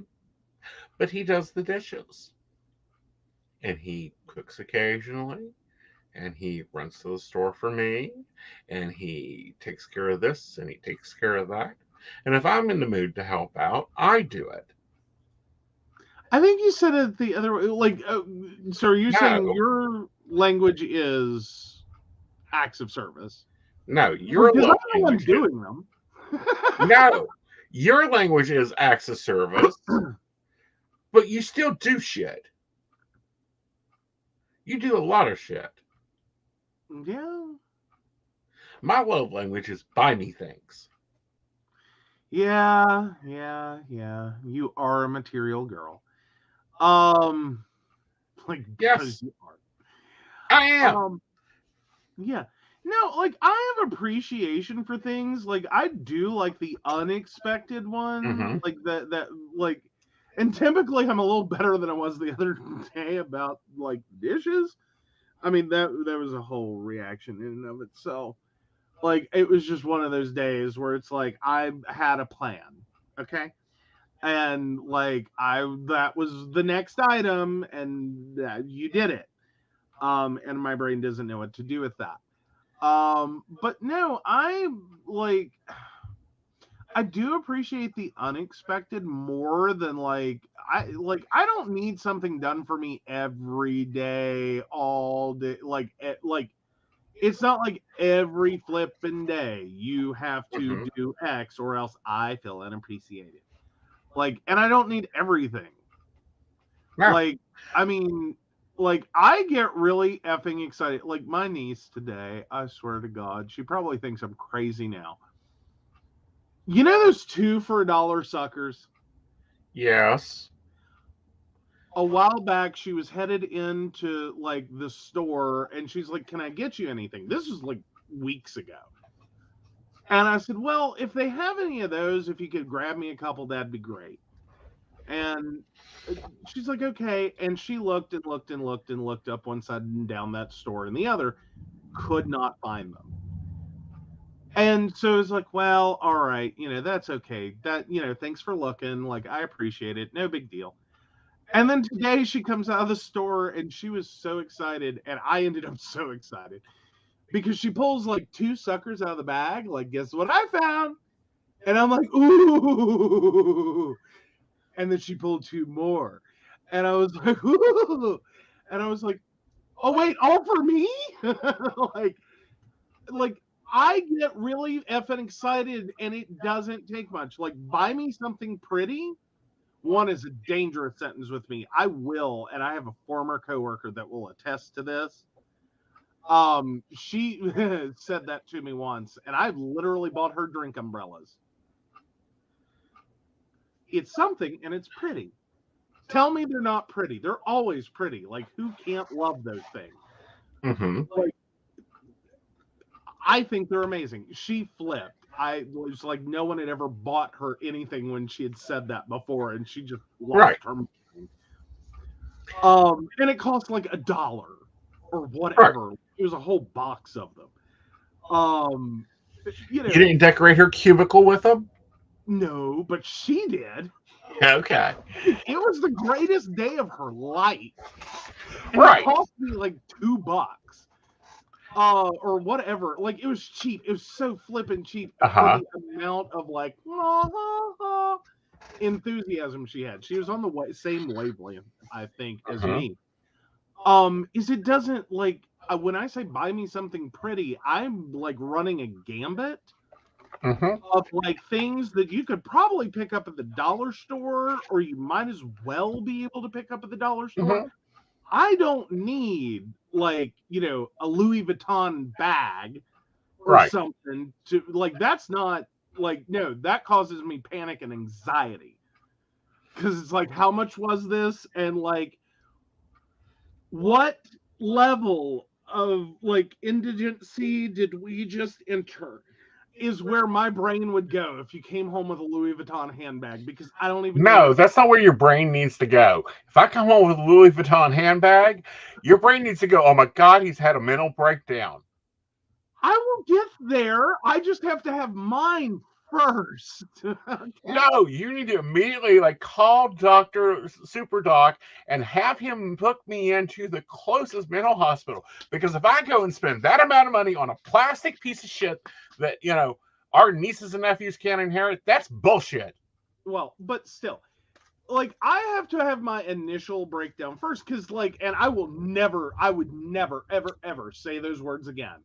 But he does the dishes. And he cooks occasionally. And he runs to the store for me. And he takes care of this and he takes care of that. And if I'm in the mood to help out, I do it. I think you said it the other way. Like, so are you saying your language is acts of service? No, your love language. Doing them. No, your language is acts of service, but you still do shit. You do a lot of shit. Yeah. My love language is buy me things. Yeah. You are a material girl. Like, yes, you are. I am. Yeah. No, like I have appreciation for things. Like I do like the unexpected one. Like that like, and typically I'm a little better than I was the other day about like dishes. I mean that was a whole reaction in and of itself. Like it was just one of those days where it's like I had a plan, okay, and like that was the next item, and you did it, and my brain doesn't know what to do with that. But no, I do appreciate the unexpected more than I don't need something done for me every day, all day. It's not like every flipping day you have to do X or else I feel unappreciated. Like, and I don't need everything. No. Like, I mean, like I get really effing excited. Like my niece today, I swear to God, she probably thinks I'm crazy now. You know those 2 for $1 suckers? Yes. A while back, she was headed into like the store and she's like, can I get you anything? This was like weeks ago. And I said, well, if they have any of those, if you could grab me a couple, that'd be great. And she's like, okay. And she looked and looked and looked and looked up one side and down that store and the other, could not find them. And so it's like, well, all right, that's okay. That, thanks for looking. Like, I appreciate it. No big deal. And then today she comes out of the store and she was so excited. And I ended up so excited because she pulls like 2 suckers out of the bag. Like, guess what I found? And I'm like, ooh. And then she pulled 2 more. And I was like, ooh. And I was like, oh, wait, all for me? like, I get really effing excited, and it doesn't take much. Like, buy me something pretty. One is a dangerous sentence with me. I will, and I have a former coworker that will attest to this. She said that to me once, and I've literally bought her drink umbrellas. It's something, and it's pretty. Tell me they're not pretty. They're always pretty. Like, who can't love those things? Mm-hmm. Like, I think they're amazing. She flipped. I was like, no one had ever bought her anything when she had said that before, and she just lost her mind. And it cost like $1 or whatever. Right. It was a whole box of them. You didn't decorate her cubicle with them? No, but she did. Okay. It was the greatest day of her life. And right. It cost me like $2. Or whatever. Like, it was cheap. It was so flippin' cheap for the amount of like enthusiasm she had. She was on the same wavelength, I think, as me. Is it doesn't like when I say buy me something pretty, I'm like running a gambit of like things that you could probably pick up at the dollar store, or you might as well be able to pick up at the dollar store. I don't need like, a Louis Vuitton bag or something to like, that's not like, no, that causes me panic and anxiety. Because it's like, how much was this? And like, what level of like indigency did we just enter? Is where my brain would go if you came home with a Louis Vuitton handbag, because I don't even know. No, that's not where your brain needs to go. If I come home with a Louis Vuitton handbag, your brain needs to go, oh my God, he's had a mental breakdown. I will get there. I just have to have mine first. Okay. No, you need to immediately like call Dr. Super Doc and have him hook me into the closest mental hospital. Because if I go and spend that amount of money on a plastic piece of shit that, our nieces and nephews can't inherit, that's bullshit. Well, but still, like, I have to have my initial breakdown first, because like, and I would never, ever, ever say those words again.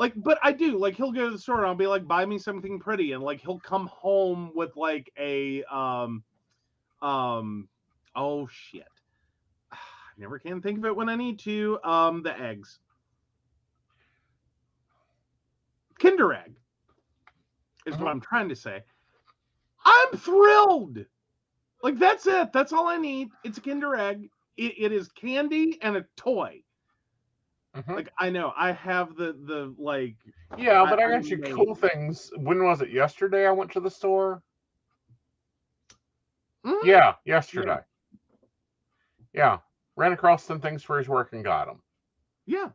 Like, but I do, like, he'll go to the store and I'll be like, buy me something pretty. And like, he'll come home with like a, oh shit. I never can think of it when I need to. The eggs. Kinder Egg is what I'm trying to say. I'm thrilled. Like, that's it. That's all I need. It's a Kinder Egg. It is candy and a toy. Like, I know I have the like. Yeah, but I got you cool things. When was it? Yesterday I went to the store. Yeah, yesterday. Yeah, ran across some things for his work and got them. Yeah,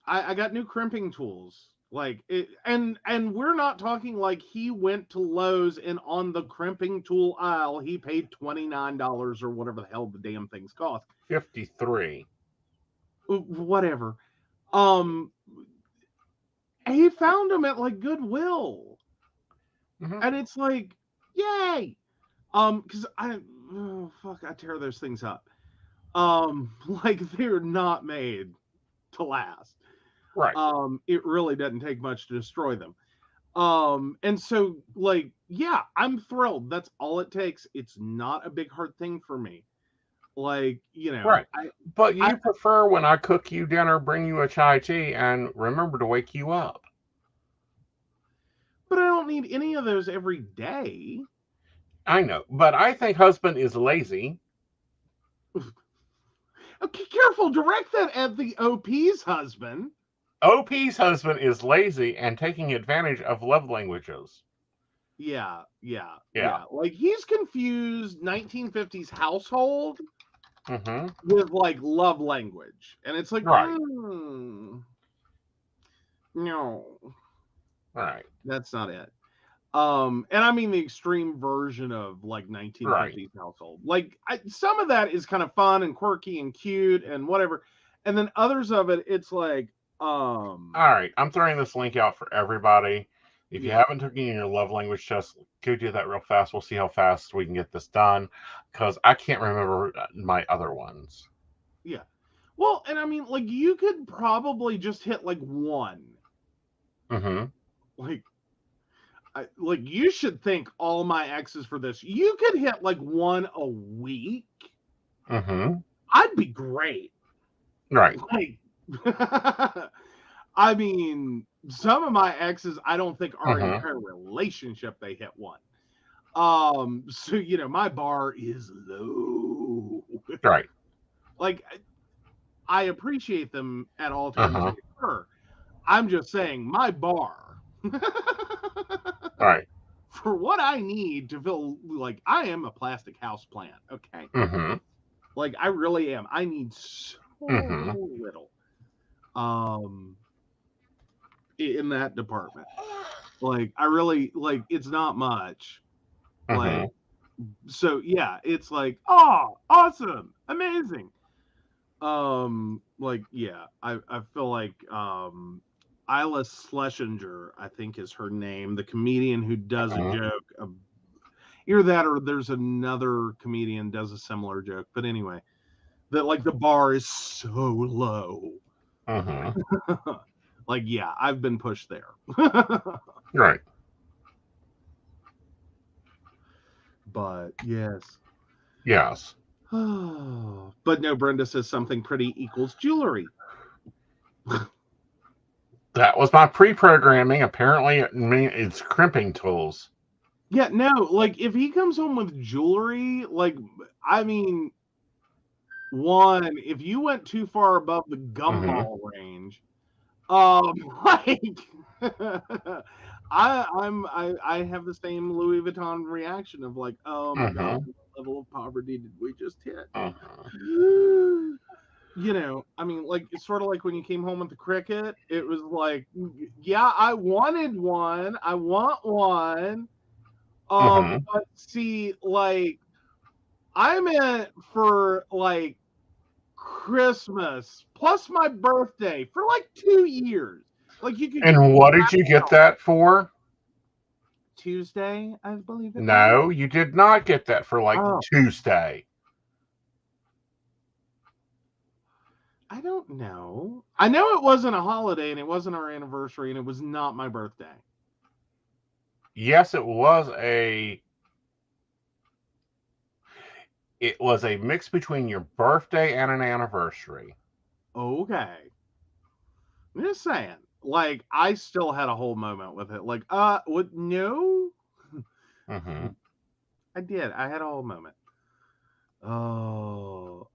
I got new crimping tools. Like it, and we're not talking like he went to Lowe's and on the crimping tool aisle he paid $29 or whatever the hell the damn things cost. $53. Whatever. He found them at like Goodwill, and it's like, yay. Because I tear those things up. Like, they're not made to last. Right. It really doesn't take much to destroy them. And so, like, yeah, I'm thrilled. That's all it takes. It's not a big hard thing for me. Like, right. But you prefer when I cook you dinner, bring you a chai tea, and remember to wake you up. But I don't need any of those every day. I know, but I think husband is lazy. Okay, careful. Direct that at the OP's husband. OP's husband is lazy and taking advantage of love languages. Yeah. Like, he's confused 1950s household with like love language, and it's like, no, right, that's not it. And I mean the extreme version of like 1950s household. Like, some of that is kind of fun and quirky and cute and whatever, and then others of it, it's like, all right, I'm throwing this link out for everybody. If you haven't taken your love language test, go do that real fast. We'll see how fast we can get this done, because I can't remember my other ones. Yeah. Well, and I mean, like, you could probably just hit like one. Mm-hmm. Like you should thank all my exes for this. You could hit like one a week. Mm-hmm. I'd be great. Right. Like, I mean, some of my exes, I don't think our entire relationship they hit one. So you know, my bar is low. Right. Like, I appreciate them at all times. Sure. I'm just saying, my bar. Right. For what I need to feel like I am a plastic house plant, okay? Mm-hmm. Like, I really am. I need so little in that department. Like, I really, like, it's not much. Like, so yeah, it's like, oh, awesome, amazing. Like, yeah, I feel like Isla Schlesinger, I think is her name, the comedian who does a joke. Either that or there's another comedian does a similar joke. But anyway, that like the bar is so low. Like, yeah, I've been pushed there. Right. But yes. Yes. But no, Brenda says something pretty equals jewelry. That was my pre-programming. Apparently, it's crimping tools. Yeah, no, like if he comes home with jewelry, like, I mean, one, if you went too far above the gumball range, like I have the same Louis Vuitton reaction of like, oh my god, what level of poverty did we just hit? You know, I mean, like, it's sort of like when you came home with the cricket. It was like, yeah, I wanted one. I want one. But see, like, I meant for like Christmas plus my birthday for like 2 years. Like, you could. And what did you get that for? Tuesday, I believe it. No, you did not get that for like Tuesday. I don't know. I know it wasn't a holiday and it wasn't our anniversary and it was not my birthday. Yes, it was a mix between your birthday and an anniversary. Okay. I'm just saying. Like, I still had a whole moment with it. Like, what? No? I did. I had a whole moment.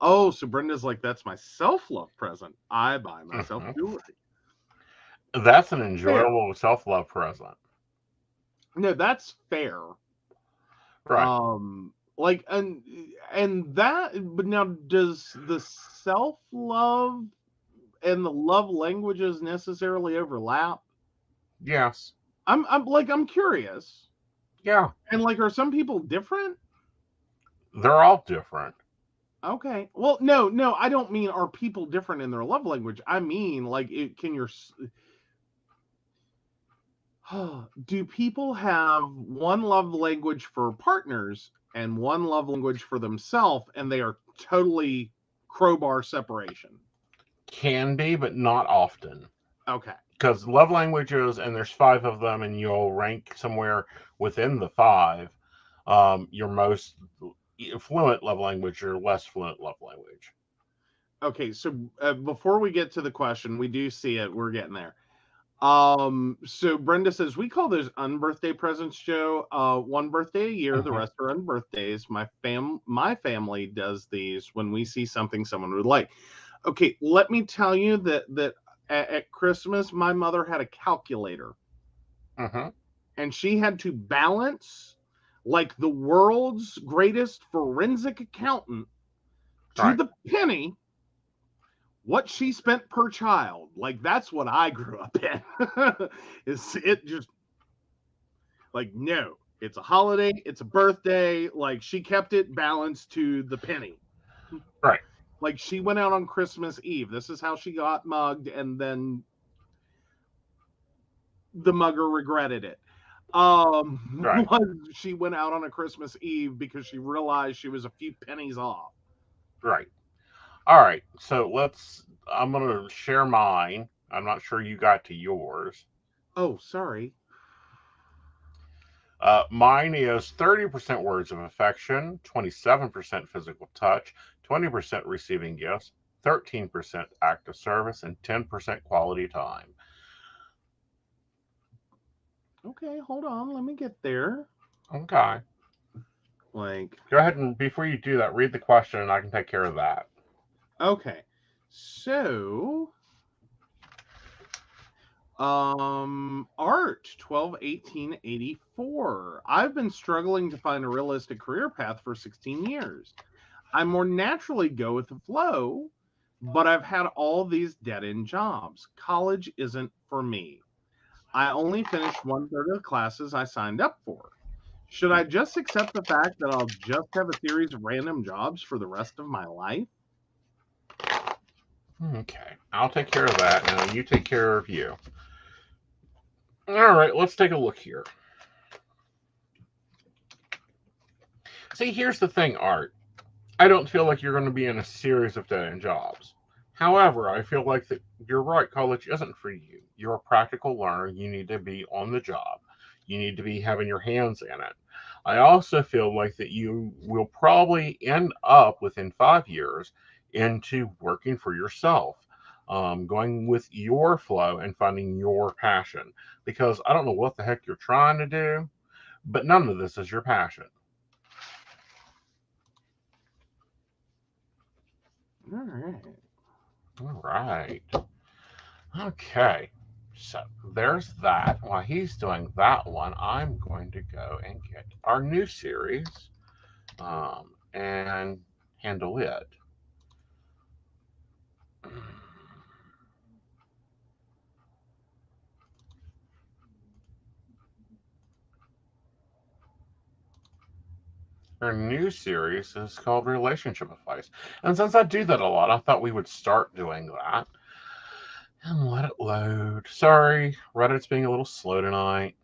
Oh, so Brenda's like, that's my self-love present. I buy myself jewelry. That's an enjoyable self-love present. No, that's fair. Right. Like, and that, but now, does the self-love and the love languages necessarily overlap? Yes. I'm curious. Yeah. And like, are some people different? They're all different. Okay. Well, no, I don't mean are people different in their love language. I mean, like, do people have one love language for partners and one love language for themselves, and they are totally crowbar separation? Can be, but not often. Okay. Because love languages, and there's 5 of them, and you'll rank somewhere within the 5. Your most fluent love language, your less fluent love language. Okay, so before we get to the question, we do see it. We're getting there. So Brenda says, we call those unbirthday presents, Joe. One birthday a year, the rest are unbirthdays. My family does these when we see something someone would like. Okay, let me tell you that at Christmas, my mother had a calculator. And she had to balance, like the world's greatest forensic accountant, to the penny, what she spent per child. Like, that's what I grew up in. It just, like, no, it's a holiday, it's a birthday. Like, she kept it balanced to the penny. Right. Like, she went out on Christmas Eve. This is how she got mugged, and then the mugger regretted it. Right. She went out on a Christmas Eve because she realized she was a few pennies off. Right. All right. So I'm going to share mine. I'm not sure you got to yours. Oh, sorry. Mine is 30% words of affection, 27% physical touch, 20% receiving gifts, 13% act of service, and 10% quality time. Okay, hold on. Let me get there. Okay. Like, Go ahead and before you do that, read the question and I can take care of that. okay. So, Art 12/18/84. I've been struggling to find a realistic career path for 16 years. I more naturally go with the flow, but I've had all these dead-end jobs. College isn't for me. I only finished 1/3 of the classes I signed up for. Should I just accept the fact that I'll just have a series of random jobs for the rest of my life? Okay. I'll take care of that. Now you take care of you. All right. Let's take a look here. See, here's the thing, Art. I don't feel like you're going to be in a series of dead end jobs. However, I feel like that you're right. College isn't for you. You're a practical learner. You need to be on the job. You need to be having your hands in it. I also feel like that you will probably end up within 5 years into working for yourself, going with your flow and finding your passion. Because I don't know what the heck you're trying to do, but none of this is your passion. All right. All right. Okay. So there's that. While he's doing that one, I'm going to go and get our new series and handle it. Our new series is called Relationship Advice. And since I do that a lot, I thought we would start doing that. And let it load. Sorry, Reddit's being a little slow tonight.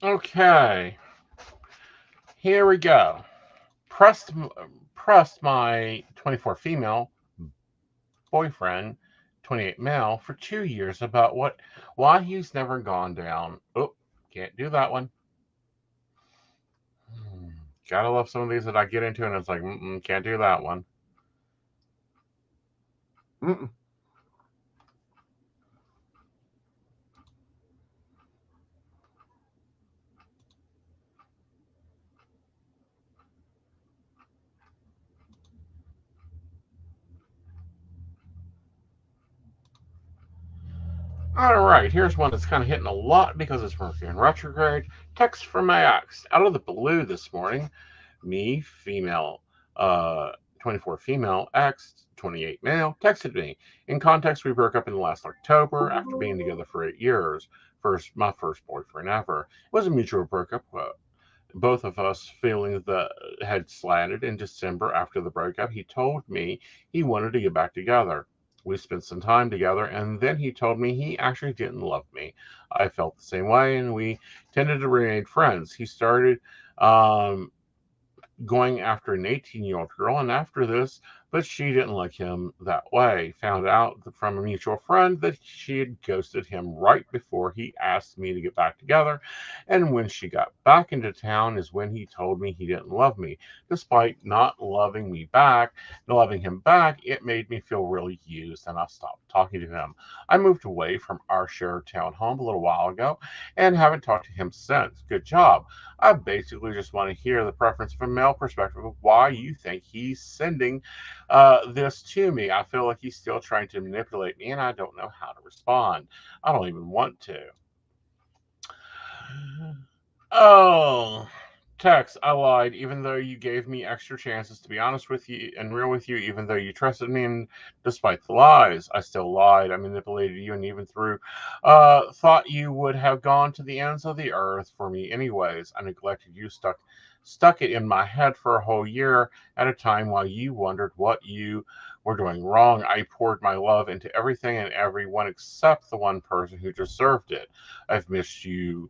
Okay, here we go. Pressed, pressed my 24 female boyfriend, 28 male, for 2 years about why he's never gone down. Oh, can't do that one. Gotta love some of these that I get into, and it's like, can't do that one. Mm-mm. All right, here's one that's kind of hitting a lot because it's Mercury in retrograde. Text from my ex out of the blue this morning. Me, female, 24 female, ex, 28 male, texted me. In context, we broke up in last October after being together for 8 years. My first boyfriend ever. It was a mutual breakup. Both of us feeling that had slanted in December after the breakup. He told me he wanted to get back together. We spent some time together, and then he told me he actually didn't love me. I felt the same way, and we tended to remain friends. He started um, going after an 18-year-old girl, and after this, but she didn't like him that way. Found out from a mutual friend that she had ghosted him right before he asked me to get back together, and when she got back into town is when he told me he didn't love me. Despite not loving him back, it made me feel really used, and I stopped talking to him. I moved away from our shared townhome a little while ago and haven't talked to him since. Good job. I basically just want to hear the preference from male perspective of why you think he's sending this to me. I feel like he's still trying to manipulate me, and I don't know how to respond. I don't even want to. Oh, text, I lied, even though you gave me extra chances to be honest with you and real with you, even though you trusted me, and despite the lies, I still lied. I manipulated you, and even through thought you would have gone to the ends of the earth for me anyways. I neglected you, stuck it in my head for a whole year at a time while you wondered what you were doing wrong. I poured my love into everything and everyone except the one person who deserved it. I've missed you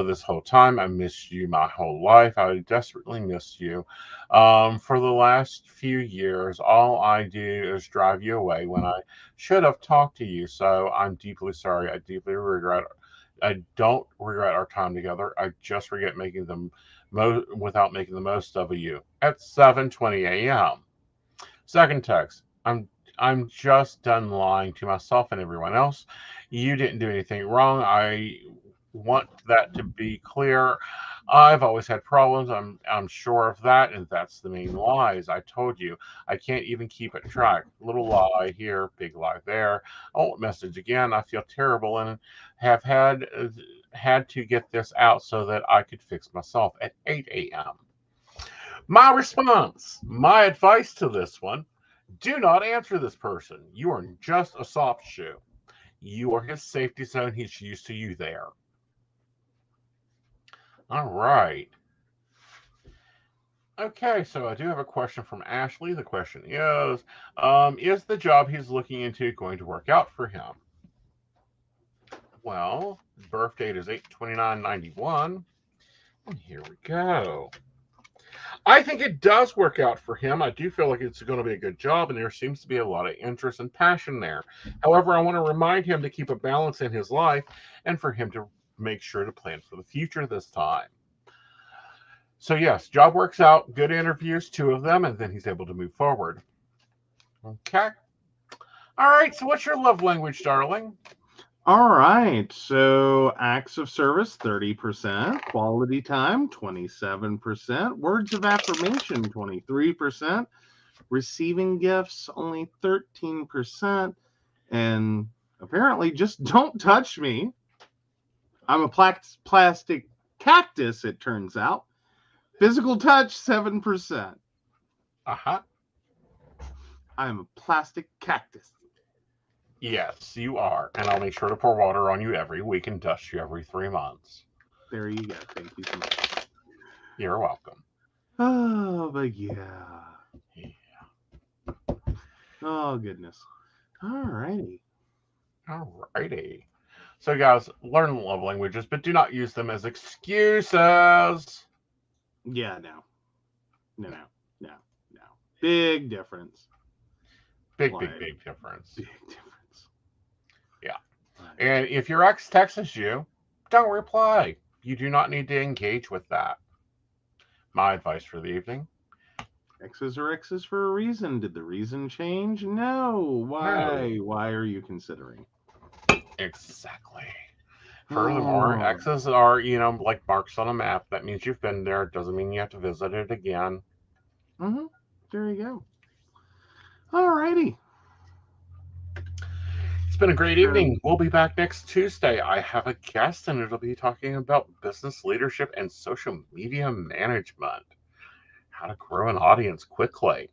this whole time. I missed you my whole life. I desperately missed you. For the last few years, all I do is drive you away when I should have talked to you. So I'm deeply sorry. I deeply regret it. I don't regret our time together. I just regret making them without making the most of you. At 7:20 a.m. Second text. I'm just done lying to myself and everyone else. You didn't do anything wrong. I want that to be clear. I've always had problems. I'm sure of that, and that's the main lies. I told you I can't even keep it track. Little lie here, big lie there. I won't message again. I feel terrible and have had to get this out so that I could fix myself at 8 a.m. My response, my advice to this one: do not answer this person. You are just a soft shoe. You are his safety zone. He's used to you there. All right. Okay, so I do have a question from Ashley. The question is the job he's looking into going to work out for him? Well, birth date is 8/29/91. And here we go. I think it does work out for him. I do feel like it's going to be a good job, and there seems to be a lot of interest and passion there. However, I want to remind him to keep a balance in his life and for him to make sure to plan for the future this time. So yes, job works out, good interviews, 2 of them, and then he's able to move forward. Okay. All right, so what's your love language, darling? All right, so acts of service, 30%, quality time, 27%, words of affirmation, 23%, receiving gifts, only 13%, and apparently just don't touch me. I'm a plastic cactus, it turns out. Physical touch, 7%. Uh-huh. I'm a plastic cactus. Yes, you are. And I'll make sure to pour water on you every week and dust you every 3 months. There you go. Thank you so much. You're welcome. Oh, but yeah. Oh, goodness. All righty. All righty. So, guys, learn love languages, but do not use them as excuses. Yeah, no. Big difference. Big difference. Big difference. Yeah. And if your ex texts you, don't reply. You do not need to engage with that. My advice for the evening. X's are X's for a reason. Did the reason change? No. Why? No. Why are you considering? Exactly. Furthermore, X's are, like marks on a map. That means you've been there. It doesn't mean you have to visit it again. Mm-hmm. There you go. All righty. It's been a great evening. We'll be back next Tuesday. I have a guest, and it'll be talking about business leadership and social media management. How to grow an audience quickly.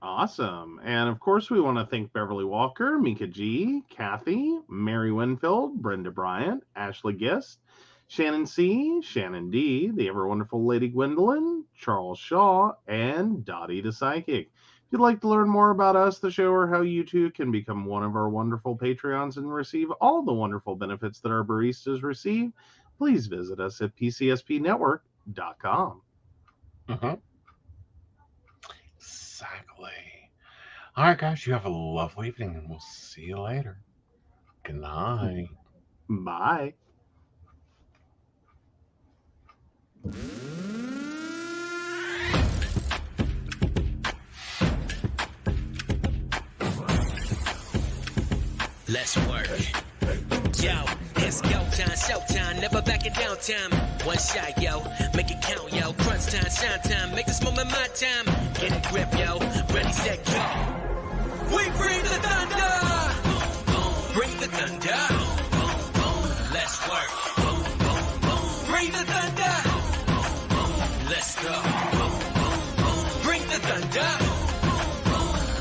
Awesome. And of course, we want to thank Beverly Walker, Mika G, Kathy, Mary Winfield, Brenda Bryant, Ashley Gist, Shannon C, Shannon D, the ever wonderful Lady Gwendolyn, Charles Shaw, and Dottie the Psychic. If you'd like to learn more about us, the show, or how you too can become one of our wonderful Patreons and receive all the wonderful benefits that our baristas receive, please visit us at pcspnetwork.com. Mm-hmm. Exactly. All right, guys, you have a lovely evening, and we'll see you later. Good night. Bye. Let's work. Yo, it's go time, showtime, never backing down time. One shot, yo, make it count, yo. Crunch time, shine time, make this moment my time. Get a grip, yo, ready, set, go. We bring the thunder. Bring the thunder. Let's work. Bring the thunder. Let's go. Boom, boom, boom. Bring the thunder.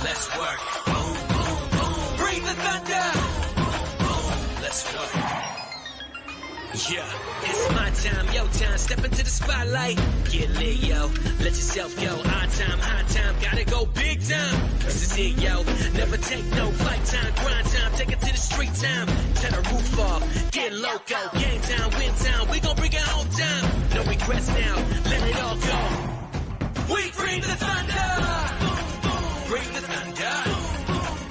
Let's work. Boom, boom, boom. Bring the thunder. Let's go. Yeah, it's my time, yo time. Step into the spotlight. Get lit, yo. Let yourself go. Our time, high time. Gotta go big time. This is it, yo. Never take no flight time. Grind time. Take it to the street time. Turn the roof off. Get loco.